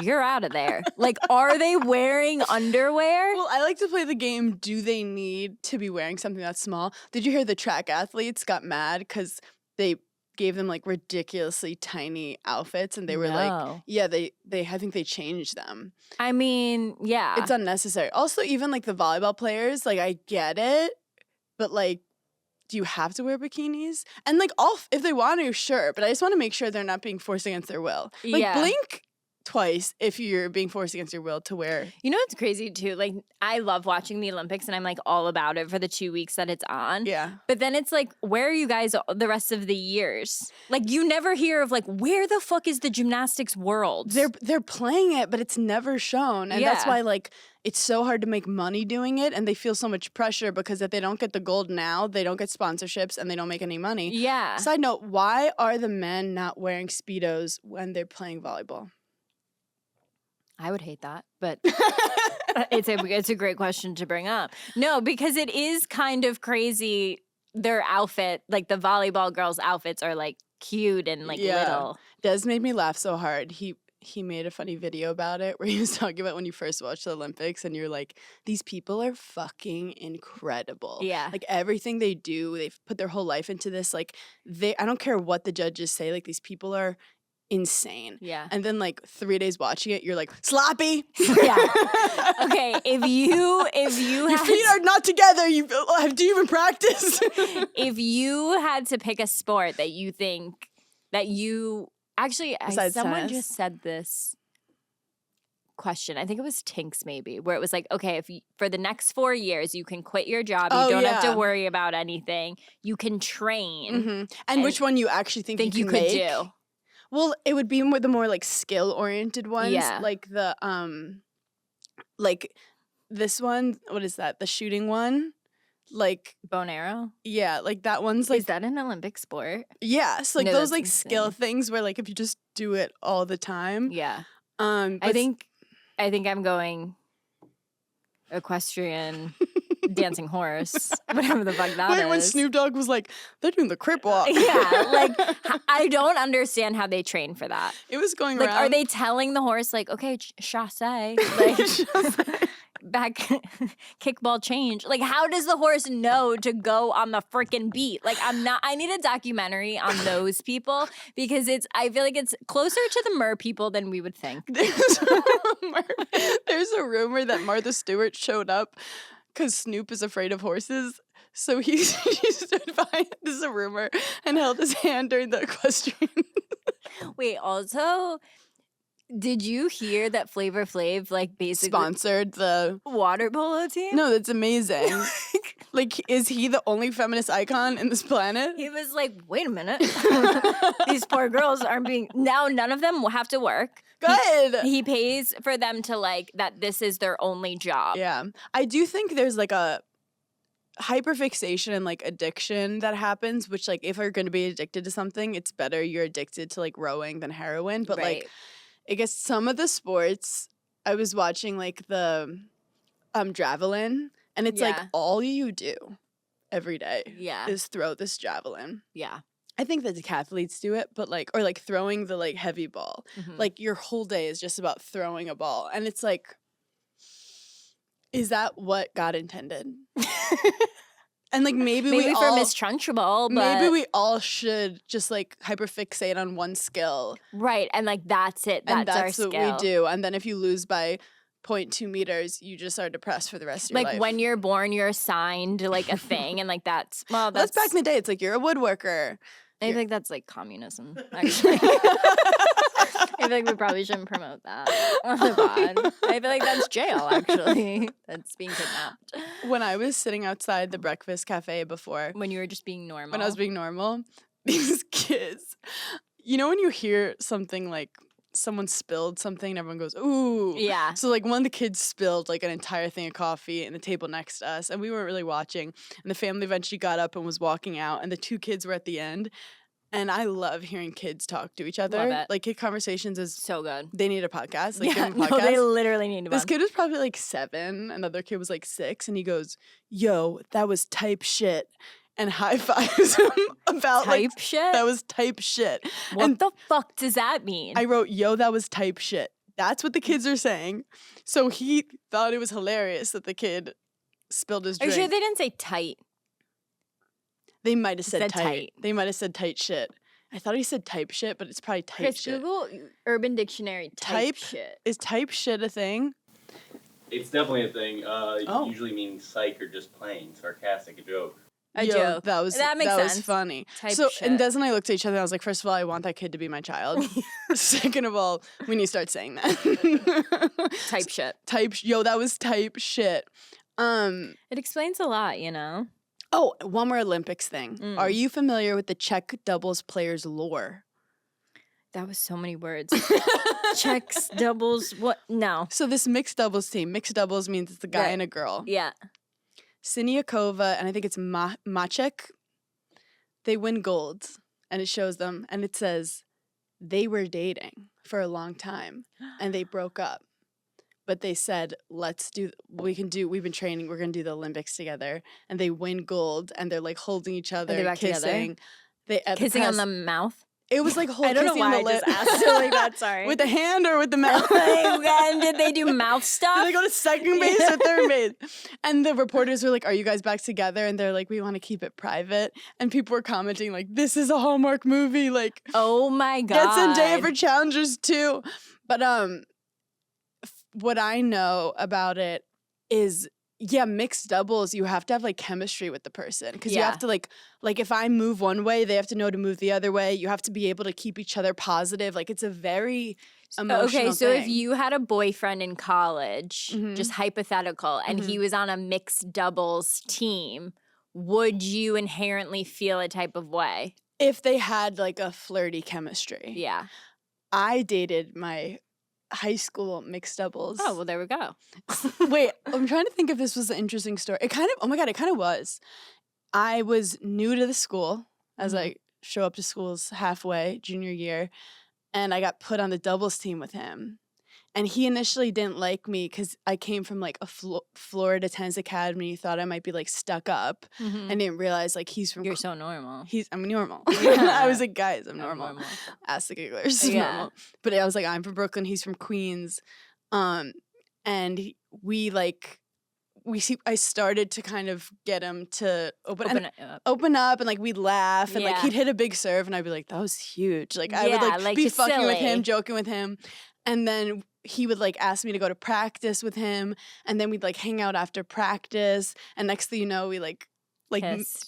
you're out of there. Like, are they wearing underwear? Well, I like to play the game, do they need to be wearing something that's small? Did you hear the track athletes got mad because they gave them like ridiculously tiny outfits and they were like, No. yeah, they I think they changed them. I mean, yeah. It's unnecessary. Also, even like the volleyball players, like I get it, but like, do you have to wear bikinis? And like, if they want to, sure. But I just want to make sure they're not being forced against their will. Like, Yeah. blink twice if you're being forced against your will to wear. You know what's crazy too? Like, I love watching the Olympics and I'm like all about it for the 2 weeks that it's on. Yeah. But then it's like, where are you guys the rest of the years? Like, you never hear of like, where the fuck is the gymnastics world? They're playing it, but it's never shown. And that's Yeah. why like it's so hard to make money doing it, and they feel so much pressure because if they don't get the gold now, they don't get sponsorships and they don't make any money. Yeah. Side note, why are the men not wearing Speedos when they're playing volleyball? I would hate that, but it's a great question to bring up. No, because it is kind of crazy. Their outfit, like the volleyball girls' outfits, are like cute and like Yeah. little. Des made me laugh so hard. He he made a funny video about it where he was talking about when you first watched the Olympics and you're like, these people are fucking incredible. Yeah. Like everything they do, they've put their whole life into this. Like I don't care what the judges say, like these people are insane. Yeah. And then like 3 days watching it, you're like, sloppy. Yeah. Okay, if you Your feet are not together. Do you even practice? if you had to pick a sport that you think that you actually Besides someone tennis? just said this question. I think it was Tinks maybe, where it was like, okay, if you, for the next 4 years you can quit your job, you Oh, don't have yeah. to worry about anything. You can train. Mhm. And which one you actually think Think you you can could make? do. Well, it would be the more like skill oriented ones, Yeah. like the like this one. What is that? The shooting one, like Bow and arrow. yeah, like that one's like Is that an Olympic sport? yeah, so like No, those that's like skill insane. things where like if you just do it all the time, Yeah. but I think I'm going equestrian dancing horse, whatever the fuck that is. wait, when Snoop Dogg was like, they're doing the crip walk. Yeah, like I don't understand how they train for that. it was going Like, around. are they telling the horse like, okay, chasse, like back kickball change? Like, how does the horse know to go on the freaking beat? Like, I need a documentary on those people because I feel like it's closer to the mer people than we would think. There's a rumor that Martha Stewart showed up because Snoop is afraid of horses. So he stood behind, this is a rumor, and held his hand during the equestrian. Wait, also, did you hear that Flavor Flav like basically Sponsored the. water polo team? No, that's amazing. Like, is he the only feminist icon in this planet? He was like, wait a minute. These poor girls aren't being. Now none of them will have to work. Good. He pays for them to like that this is their only job. Yeah. I do think there's like a hyperfixation and like addiction that happens, which like if you're going to be addicted to something, it's better you're addicted to like rowing than heroin. But Right. like, I guess some of the sports, I was watching like the javelin, and it's like Yeah. all you do every day Yeah. is throw this javelin. Yeah. I think that decathletes do it, but like, or like throwing the like heavy ball. Mhm. Like your whole day is just about throwing a ball. And it's like, is that what God intended? And like maybe Maybe we for all Miss Trunchbull, but maybe we all should just like hyperfixate on one skill. right, and like that's it. And That's our that's what skill. we do. And then if you lose by 0.2 meters, you just are depressed for the rest of your Like life. when you're born, you're assigned like a thing, and like that's that's back in the day. It's like you're a woodworker. I think that's like communism, actually. I feel like we probably shouldn't promote that on the pod. I feel like that's jail, actually. That's being kidnapped. When I was sitting outside the breakfast cafe before, When you were just being normal. when I was being normal, these kids, you know when you hear something like someone spilled something and everyone goes, ooh. Yeah. So like one of the kids spilled like an entire thing of coffee in the table next to us, and we weren't really watching. And the family eventually got up and was walking out, and the two kids were at the end. And I love hearing kids talk to each other. Love it. Like kid conversations is So good. they need a podcast. Like give Yeah, them a podcast. no, they literally need to This kid was probably like 7, another kid was like 6, and he goes, yo, that was type shit. And high fives him about type like, shit? that was type shit. What and the fuck does that mean? I wrote, yo, that was type shit. That's what the kids are saying. So he thought it was hilarious that the kid spilled his Are you drink. sure they didn't say tight? They might have said said tight. tight. They might have said tight shit. I thought he said type shit, but it's probably type Chris, shit. Google Urban Dictionary type Type? shit. Is type shit a thing? It's definitely a thing. Oh. It usually means psych or just playing, sarcastic, a joke. A Yo, joke. That was That makes was sense. funny. Type so shit. and Des and I looked at each other and I was like, first of all, I want that kid to be my child. Second of all, we need to start saying that. Type shit. Yo, that was type shit. It explains a lot, you know? Oh, one more Olympics thing. Mm. Are you familiar with the Czech doubles players' lore? That was so many words. Checks, doubles, what? No. So this mixed doubles team, mixed doubles means it's a guy Right. and a girl. Yeah. Siniakova and I think it's Maciek, they win gold, and it shows them, and it says they were dating for a long time, and they broke up. But they said, we've been training, we're going to do the Olympics together. And they win gold, and they're like holding each other, they back together? kissing. They at the Kissing on press- the mouth. It was like whole I don't know kissing on why the I lip. just asked it like that. Sorry. With the hand or with the mouth? And did they do mouth stuff? Did they go to second base or third base? And the reporters were like, "Are you guys back together?" And they're like, "We want to keep it private." And people were commenting like, "This is a Hallmark movie." Like, Oh my God. get Zendaya for challengers too. But what I know about it is, yeah, mixed doubles, you have to have like chemistry with the person because you Yeah. have to like if I move one way, they have to know to move the other way. You have to be able to keep each other positive. Like it's a very emotional Okay, so if thing. you had a boyfriend in college, Mhm. just hypothetical, and he was on a mixed doubles team, would you inherently feel a type of way? If they had like a flirty chemistry. Yeah. I dated my high school mixed doubles. Oh, well, there we go. Wait, I'm trying to think if this was an interesting story. It kind of, oh my God, it kind of was. I was new to the school as Mhm. I show up to schools halfway, junior year, and I got put on the doubles team with him. And he initially didn't like me because I came from like a Florida tennis academy, thought I might be like stuck up. Mhm. I didn't realize like he's from You're so normal. I'm normal. Yeah. I was like, guys, I'm I'm normal. Ask the gigglers. Yeah. Normal. But I was like, I'm from Brooklyn. He's from Queens. And I started to kind of get him to open up and like we'd laugh and like Yeah. he'd hit a big serve and I'd be like, that was huge. Like I would Yeah, like like, be just fucking with him, silly. joking with him. And then he would like ask me to go to practice with him. And then we'd like hang out after practice. And next thing you know, we like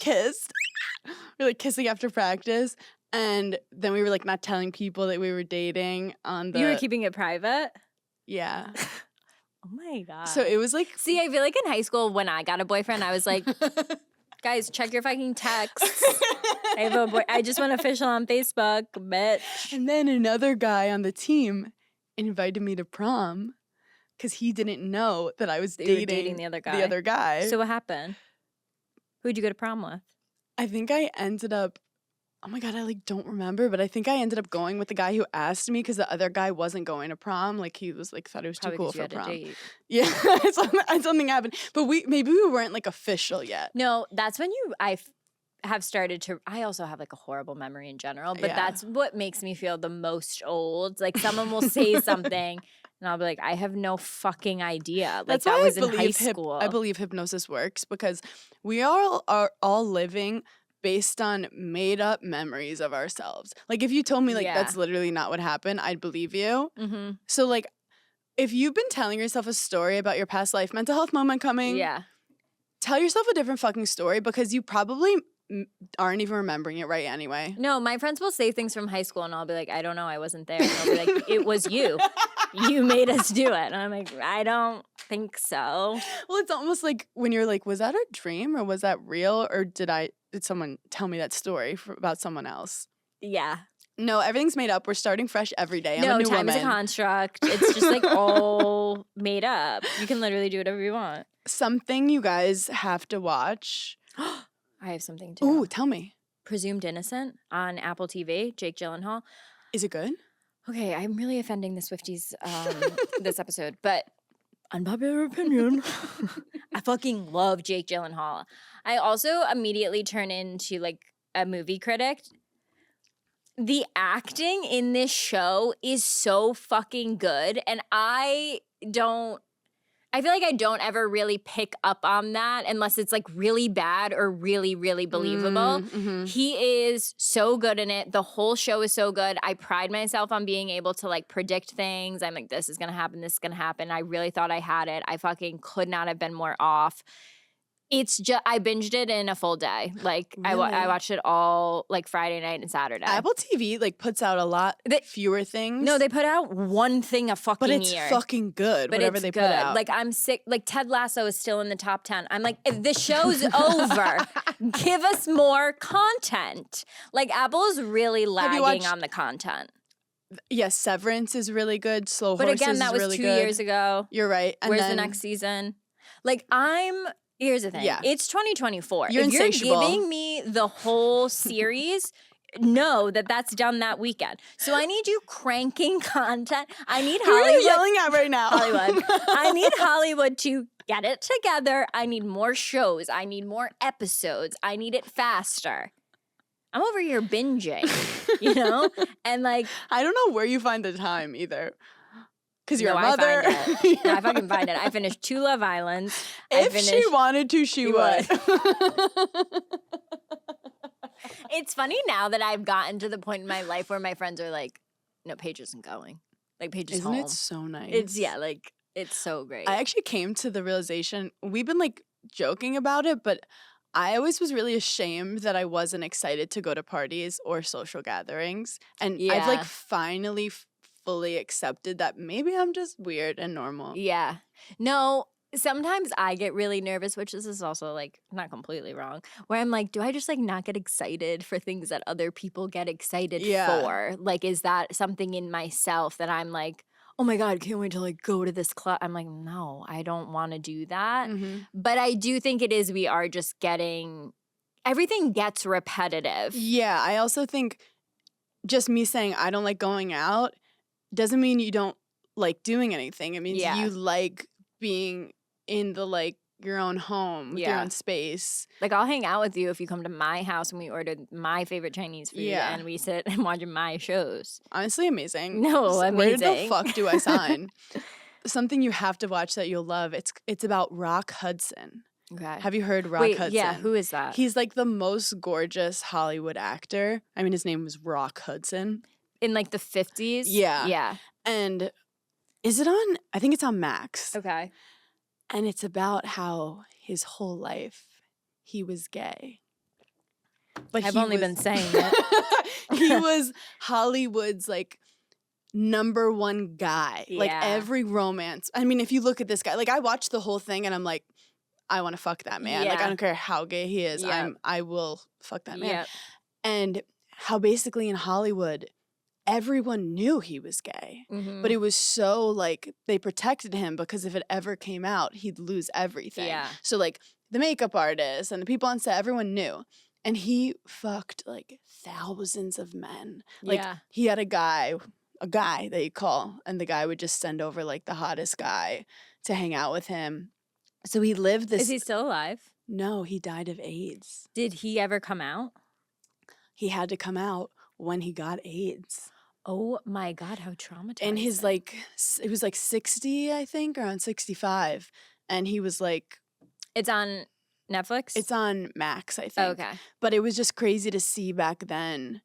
kissed. We were like kissing after practice. And then we were like not telling people that we were dating on the You were keeping it private? yeah. Oh my God. So it was like See, I feel like in high school when I got a boyfriend, I was like, guys, check your fucking texts. I have a boy. I just went official on Facebook, bitch. And then another guy on the team invited me to prom because he didn't know that I was That you were dating, dating the other guy. The other guy. So what happened? Who'd you go to prom with? I think I ended up. Oh my God, I like don't remember, but I think I ended up going with the guy who asked me because the other guy wasn't going to prom. Like he was like thought it was Probably too cool 'cause you for had a prom. date. Yeah, something happened, but maybe we weren't like official yet. No, that's when have started to. I also have like a horrible memory in general, but Yeah. that's what makes me feel the most old. Like someone will say something, and I'll be like, I have no fucking idea. Like That's that why was I in high believe school. I believe hypnosis works because we are all living based on made up memories of ourselves. Like if you told me like Yeah. that's literally not what happened, I'd believe you. Mm-hmm. So like if you've been telling yourself a story about your past life, mental health moment coming, Yeah. tell yourself a different fucking story because you probably aren't even remembering it right anyway. No, my friends will say things from high school, and I'll be like, I don't know, I wasn't there. And they'll be like, it was you. You made us do it. And I'm like, I don't think so. Well, it's almost like when you're like, was that a dream or was that real or did someone tell me that story about someone else? Yeah. No, everything's made up. We're starting fresh every day. I'm a No, new time is a woman. construct. It's just like all made up. You can literally do whatever you want. Something you guys have to watch. I have something too. Ooh, tell me. Presumed Innocent on Apple TV, Jake Gyllenhaal. Is it good? Okay, I'm really offending the Swifties this episode, but unpopular opinion. I fucking love Jake Gyllenhaal. I also immediately turn into like a movie critic. The acting in this show is so fucking good, and I feel like I don't ever really pick up on that unless it's like really bad or really, really believable. Mm-hmm. He is so good in it. The whole show is so good. I pride myself on being able to like predict things. I'm like, this is going to happen. This is going to happen. I really thought I had it. I fucking could not have been more off. It's just, I binged it in a full day. Like I Really? watched it all like Friday night and Saturday. Apple TV like puts out a lot fewer things. No, they put out one thing a fucking but it's year. fucking good. But whatever it's they good. put out. Like I'm sick. Like Ted Lasso is still in the top 10. I'm like, if the show's over, give us more content. Like Apple is really lagging watched- on the content. yes, Severance is really good. Slow But Horses again, that is was really 2 good. years ago. You're right. And Where's the then- next season? Like here's the thing. Yeah. It's 2024. You're if insatiable. you're giving me the whole series, know that that's done that weekend. So I need you cranking content. I need Who are Hollywood. you yelling at right now? Hollywood. I need Hollywood to get it together. I need more shows. I need more episodes. I need it faster. I'm over here binging, you know? And like, I don't know where you find the time either. Because you're no, a mother. I find it. No, I fucking find it. I finished 2 Love Islands. If she wanted to, she would. It's funny now that I've gotten to the point in my life where my friends are like, no, Paige isn't going. Like, Paige is Isn't home. it so nice? It's so great. I actually came to the realization, we've been like joking about it, but I always was really ashamed that I wasn't excited to go to parties or social gatherings. And I've like Yeah. finally fully accepted that maybe I'm just weird and normal. Yeah. No, sometimes I get really nervous, which this is also like not completely wrong, where I'm like, do I just like not get excited for things that other people get excited Yeah. for? Like, is that something in myself that I'm like, oh my God, can't wait to like go to this club? I'm like, no, I don't want to do that. Mhm. But I do think it is, we are just getting, everything gets repetitive. Yeah, I also think just me saying I don't like going out doesn't mean you don't like doing anything. It means Yeah. you like being in the like your own home with your Yeah. own space. Like, I'll hang out with you if you come to my house and we order my favorite Chinese food Yeah. and we sit and watch my shows. Honestly, amazing. No, Where the amazing. fuck do I sign? Something you have to watch that you'll love. It's about Rock Hudson. Okay. Have you heard Rock Wait, Hudson? yeah, who is that? He's like the most gorgeous Hollywood actor. I mean, his name was Rock Hudson. In like the 50s? Yeah. Yeah. And is it on? I think it's on Max. Okay. And it's about how his whole life he was gay. But I've he only was- been saying it. He was Hollywood's like #1 guy. Like Yeah. every romance. I mean, if you look at this guy, like I watched the whole thing and I'm like, I want to fuck that man. Like I Yeah. don't care how gay he is. Yep. I will fuck that man. Yeah. And how basically in Hollywood, everyone knew he was gay. Mm-hmm. But it was so like they protected him because if it ever came out, he'd lose everything. Yeah. So like the makeup artist and the people on set, everyone knew. And he fucked like thousands of men. Like Yeah. he had a guy that you call, and the guy would just send over like the hottest guy to hang out with him. So he lived this. Is he still alive? No, he died of AIDS. Did he ever come out? He had to come out when he got AIDS. Oh my God, how traumatizing. And his like, it was like 60, I think, around 65. And he was like, It's on Netflix? it's on Max, I think. Oh, okay. But it was just crazy to see back then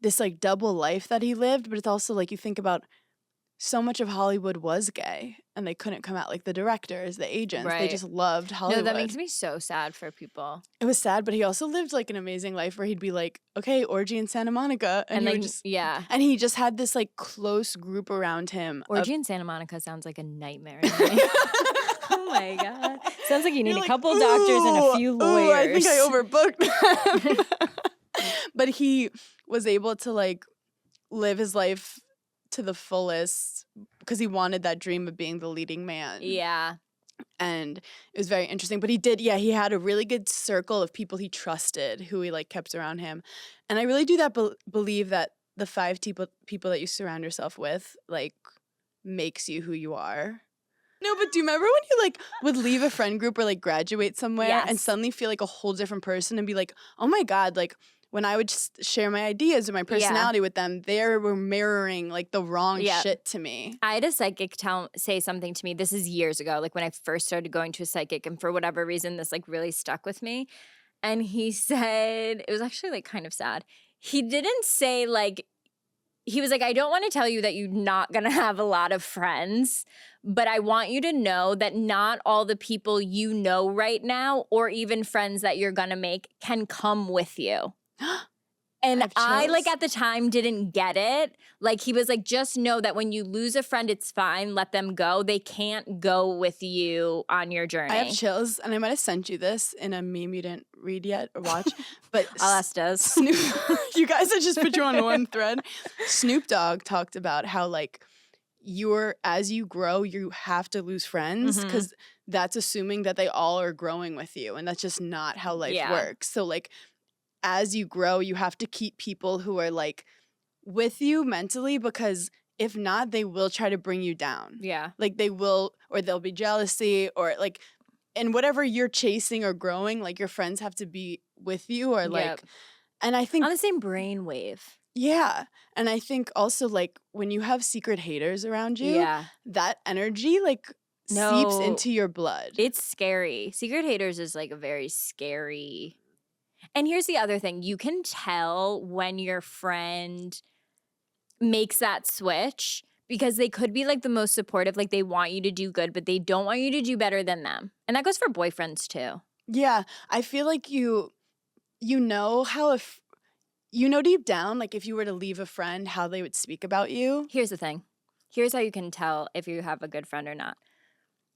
this like double life that he lived. But it's also like you think about so much of Hollywood was gay and they couldn't come out. Like the directors, the agents, they Right. just loved Hollywood. No, that makes me so sad for people. It was sad, but he also lived like an amazing life where he'd be like, okay, orgy in Santa Monica. And, he then, would just, yeah. and he just had this like close group around him. of- Orgy in Santa Monica sounds like a nightmare to me. Oh my God. Sounds like you need You're a like, couple doctors and a few "Ooh, lawyers. I think I overbooked them." But he was able to like live his life to the fullest because he wanted that dream of being the leading man. Yeah. And it was very interesting. But he had a really good circle of people he trusted who he like kept around him. And I really do that believe that the 5 people that you surround yourself with like makes you who you are. No, but do you remember when you like would leave a friend group or like graduate somewhere and Yes. suddenly feel like a whole different person and be like, oh my God, like when I would just share my ideas or my personality with them, they were mirroring like the wrong Yep. shit to me. I had a psychic say something to me. This is years ago, like when I first started going to a psychic, and for whatever reason, this like really stuck with me. And he said, it was actually like kind of sad. He didn't say like, he was like, I don't want to tell you that you're not going to have a lot of friends, but I want you to know that not all the people you know right now, or even friends that you're going to make, can come with you. And have I like chills. at the time didn't get it. Like he was like, just know that when you lose a friend, it's fine. Let them go. They can't go with you on your journey. I have chills, and I might have sent you this in a meme you didn't read yet or watch. But I'll ask Des. Snoop, you guys, I just put you on one thread. Snoop Dogg talked about how like as you grow, you have to lose friends Mhm. because that's assuming that they all are growing with you, and that's just not how life Yeah. works. So like as you grow, you have to keep people who are like with you mentally because if not, they will try to bring you down. Yeah. Like they will, or there'll be jealousy, or like, and whatever you're chasing or growing, like your friends have to be with you, or like, Yep. And I think On the same brainwave. yeah. And I think also like when you have secret haters around you, Yeah. that energy like seeps No. into your blood. It's scary. Secret haters is like a very scary. And here's the other thing. You can tell when your friend makes that switch because they could be like the most supportive, like they want you to do good, but they don't want you to do better than them. And that goes for boyfriends too. Yeah. I feel like you know how if you know deep down, like if you were to leave a friend, how they would speak about you. Here's the thing. Here's how you can tell if you have a good friend or not.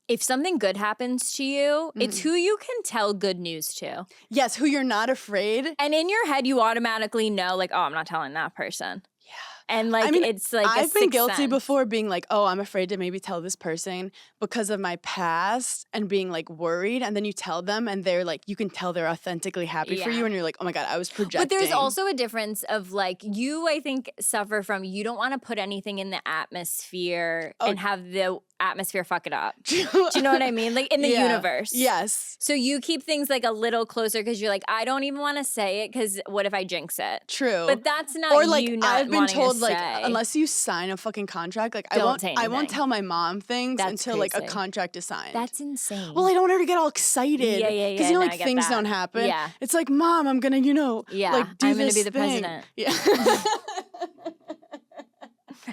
If something good happens to you, it's who you can tell good news to. Yes, who you're not afraid. And in your head, you automatically know, like, oh, I'm not telling that person. Yeah. And like, I mean, it's like I've a been guilty sense. before being like, oh, I'm afraid to maybe tell this person because of my past and being like worried. And then you tell them and they're like, you can tell they're authentically happy for Yeah. you. And you're like, oh my God, I was projecting. But there's also a difference of like, you, I think, suffer from, you don't want to put anything in the atmosphere and have the atmosphere fuck it up. Do you know what I mean? Like in the universe. Yes. So you keep things like a little closer because you're like, I don't even want to say it because what if I jinx it? True. But that's not or like you not I've been wanting told to like say. unless you sign a fucking contract, like Don't I won't say I won't anything. tell my mom things That's until like a crazy. contract is signed. That's insane. well, I don't want her to get all excited. Yeah, yeah, Because yeah, you know, no, like I get things that. don't happen. Yeah. It's like, Mom, I'm gonna, Yeah, like do I'm gonna this be the thing. president. Yeah.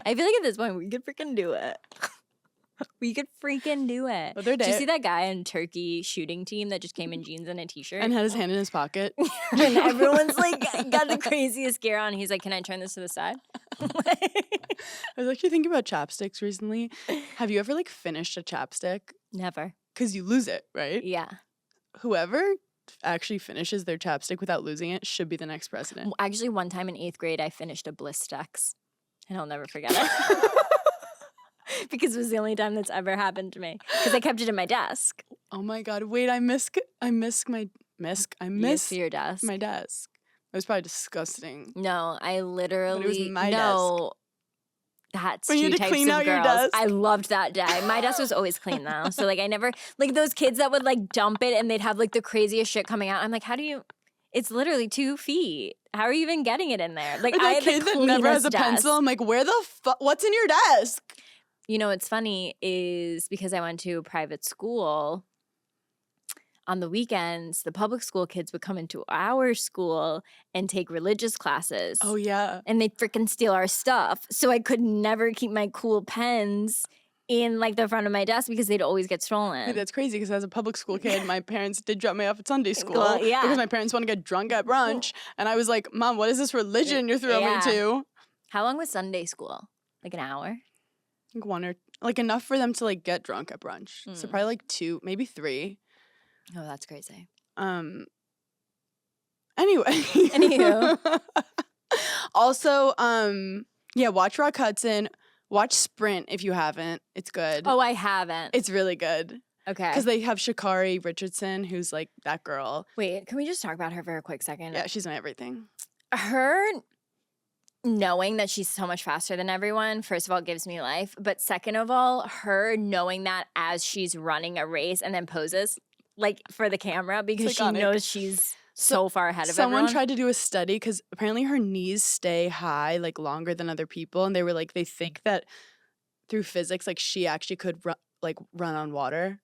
I feel like at this point we could freaking do it. We could freaking do it. But they're Did you dead. see that guy in Turkey shooting team that just came in jeans and a t-shirt? And had his hand in his pocket. And everyone's like got the craziest gear on. He's like, "Can I turn this to the side?" I was actually thinking about chapsticks recently. Have you ever like finished a chapstick? Never. Because you lose it, right? Yeah. Whoever actually finishes their chapstick without losing it should be the next president. Actually, one time in 8th grade, I finished a Blistex, and I'll never forget it. Because it was the only time that's ever happened to me. Because I kept it in my desk. Oh my God! Wait, I miss Your desk. my desk. It was probably disgusting. No, I literally my no. That's When you two had to types clean of out your girls. desk? I loved that day. My desk was always clean though, so like I never like those kids that would like dump it and they'd have like the craziest shit coming out. I'm like, how do you? It's literally 2 feet. How are you even getting it in there? Like Or I that had the kid that never has a cleanest pencil. desk. I'm like, where the fuck? What's in your desk? You know what's funny is because I went to a private school. On the weekends, the public school kids would come into our school and take religious classes. Oh yeah. And they'd freaking steal our stuff. So I could never keep my cool pens in like the front of my desk because they'd always get stolen. Dude, that's crazy because as a public school kid, my parents did drop me off at Sunday school Well, yeah. because my parents want to get drunk at brunch. And I was like, Mom, what is this religion you're throwing Yeah. me to? How long was Sunday school? Like an hour? Like one or like enough for them to like get drunk at brunch. So probably like 2, maybe 3. Oh, that's crazy. Anyway. Anywho. Also, yeah, watch Rock Hudson. Watch Sprint if you haven't. It's good. Oh, I haven't. It's really good. Okay. Because they have Sha'Carri Richardson, who's like that girl. Wait, can we just talk about her for a quick second? Yeah, she's my everything. Her knowing that she's so much faster than everyone, first of all, gives me life. But second of all, her knowing that as she's running a race and then poses like for the camera because she iconic. knows she's so far ahead of Someone everyone. tried to do a study because apparently her knees stay high like longer than other people, and they were like they think that through physics like she actually could run on water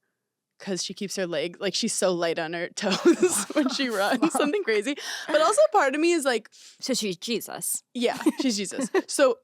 because she keeps her leg like she's so light on her toes when she runs, something crazy. But also part of me is like, So she's Jesus. yeah, she's Jesus. So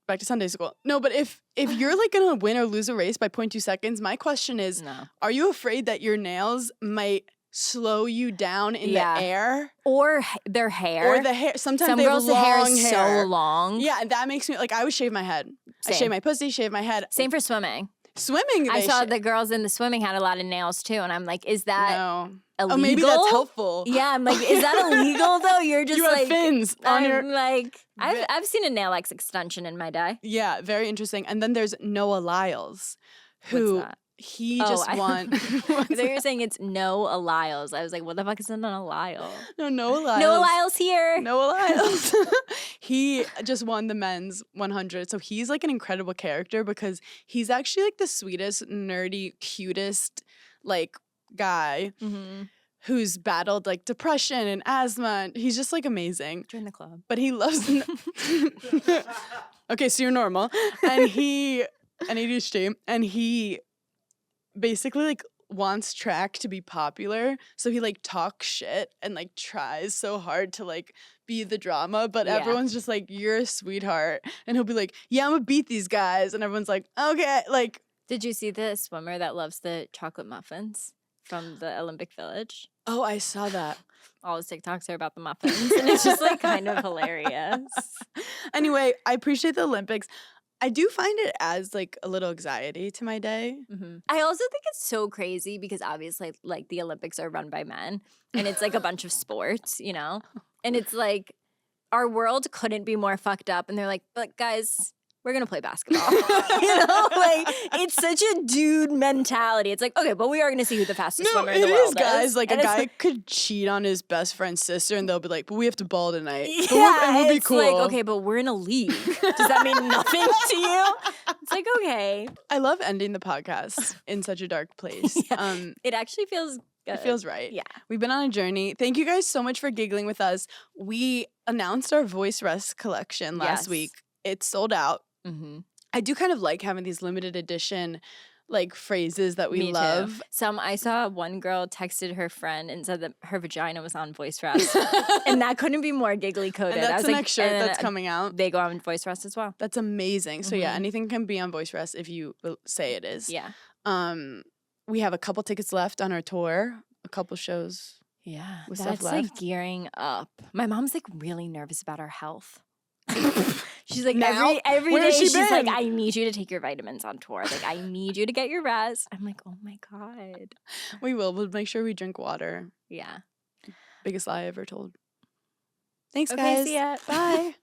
back to Sunday school. No, but if you're like gonna win or lose a race by 0.2 seconds, my question is, No. are you afraid that your nails might slow you down in Yeah. the air? Or their hair. Or the hair. Sometimes Some they have girls' long hair is so long. Yeah, and that makes me like I would shave my head. I Same. shave my pussy, shave my head. Same for swimming. Swimming, I they saw sh- the girls in the swimming had a lot of nails too, and I'm like, is that no. illegal? Oh, maybe that's helpful. Yeah, I'm like, is that illegal though? You're just You have like fins on I'm your. like, Ve- I've seen a nail X extension in my day. Yeah, very interesting. And then there's Noah Lyles, who What's that? he just won. I thought you were saying it's Noah Lyles. I was like, what the fuck is a Noah Lyle? No, Noah Lyles. Noah Lyles here. Noah Lyles. He just won the men's 100. So he's like an incredible character because he's actually like the sweetest, nerdy, cutest like guy. Mm-hmm. who's battled like depression and asthma. And he's just like amazing. Join the club. But he loves. Okay, so you're normal, and he ADHD, and he basically like wants track to be popular, so he like talks shit and like tries so hard to like be the drama, but Yeah. everyone's just like, you're a sweetheart, and he'll be like, yeah, I'm gonna beat these guys, and everyone's like, okay, like. Did you see the swimmer that loves the chocolate muffins from the Olympic Village? Oh, I saw that. All his TikToks are about the muffins, and it's just like kind of hilarious. Anyway, I appreciate the Olympics. I do find it adds like a little anxiety to my day. I also think it's so crazy because obviously, like, the Olympics are run by men, and it's like a bunch of sports, you know? And it's like our world couldn't be more fucked up, and they're like, but guys, we're gonna play basketball. You know, like it's such a dude mentality. It's like, okay, but we are gonna see who the fastest swimmer in the world guys. is. Like And a it's guy could cheat on his best friend's sister, and they'll be like, "But we have to ball tonight. But yeah, and we'll be it's cool." like, okay, but we're in a league. Does that mean nothing to you? It's like, okay. I love ending the podcast in such a dark place. Yeah. It actually feels good. It feels right. Yeah. We've been on a journey. Thank you guys so much for giggling with us. We announced our Voice Rest collection last Yes. week. It's sold out. Mm-hmm. I do kind of like having these limited edition like phrases that we Me love. too. I saw one girl texted her friend and said that her vagina was on Voice Rest. And that couldn't be more giggly coded. And I that's was the like, next shirt and then, that's coming out. They go on Voice Rest as well. That's amazing. So yeah, Mhm. anything can be on Voice Rest if you say it is. Yeah. We have a couple tickets left on our tour, a couple shows. Yeah. With stuff That's like left. gearing up. My mom's like really nervous about our health. She's like Now? every Where day has she she's like, been? I need you to take your vitamins on tour. Like I need you to get your rest. I'm like, oh my God. We will. We'll make sure we drink water. Yeah. Biggest lie I ever told. Thanks, Okay, guys. see ya. Bye.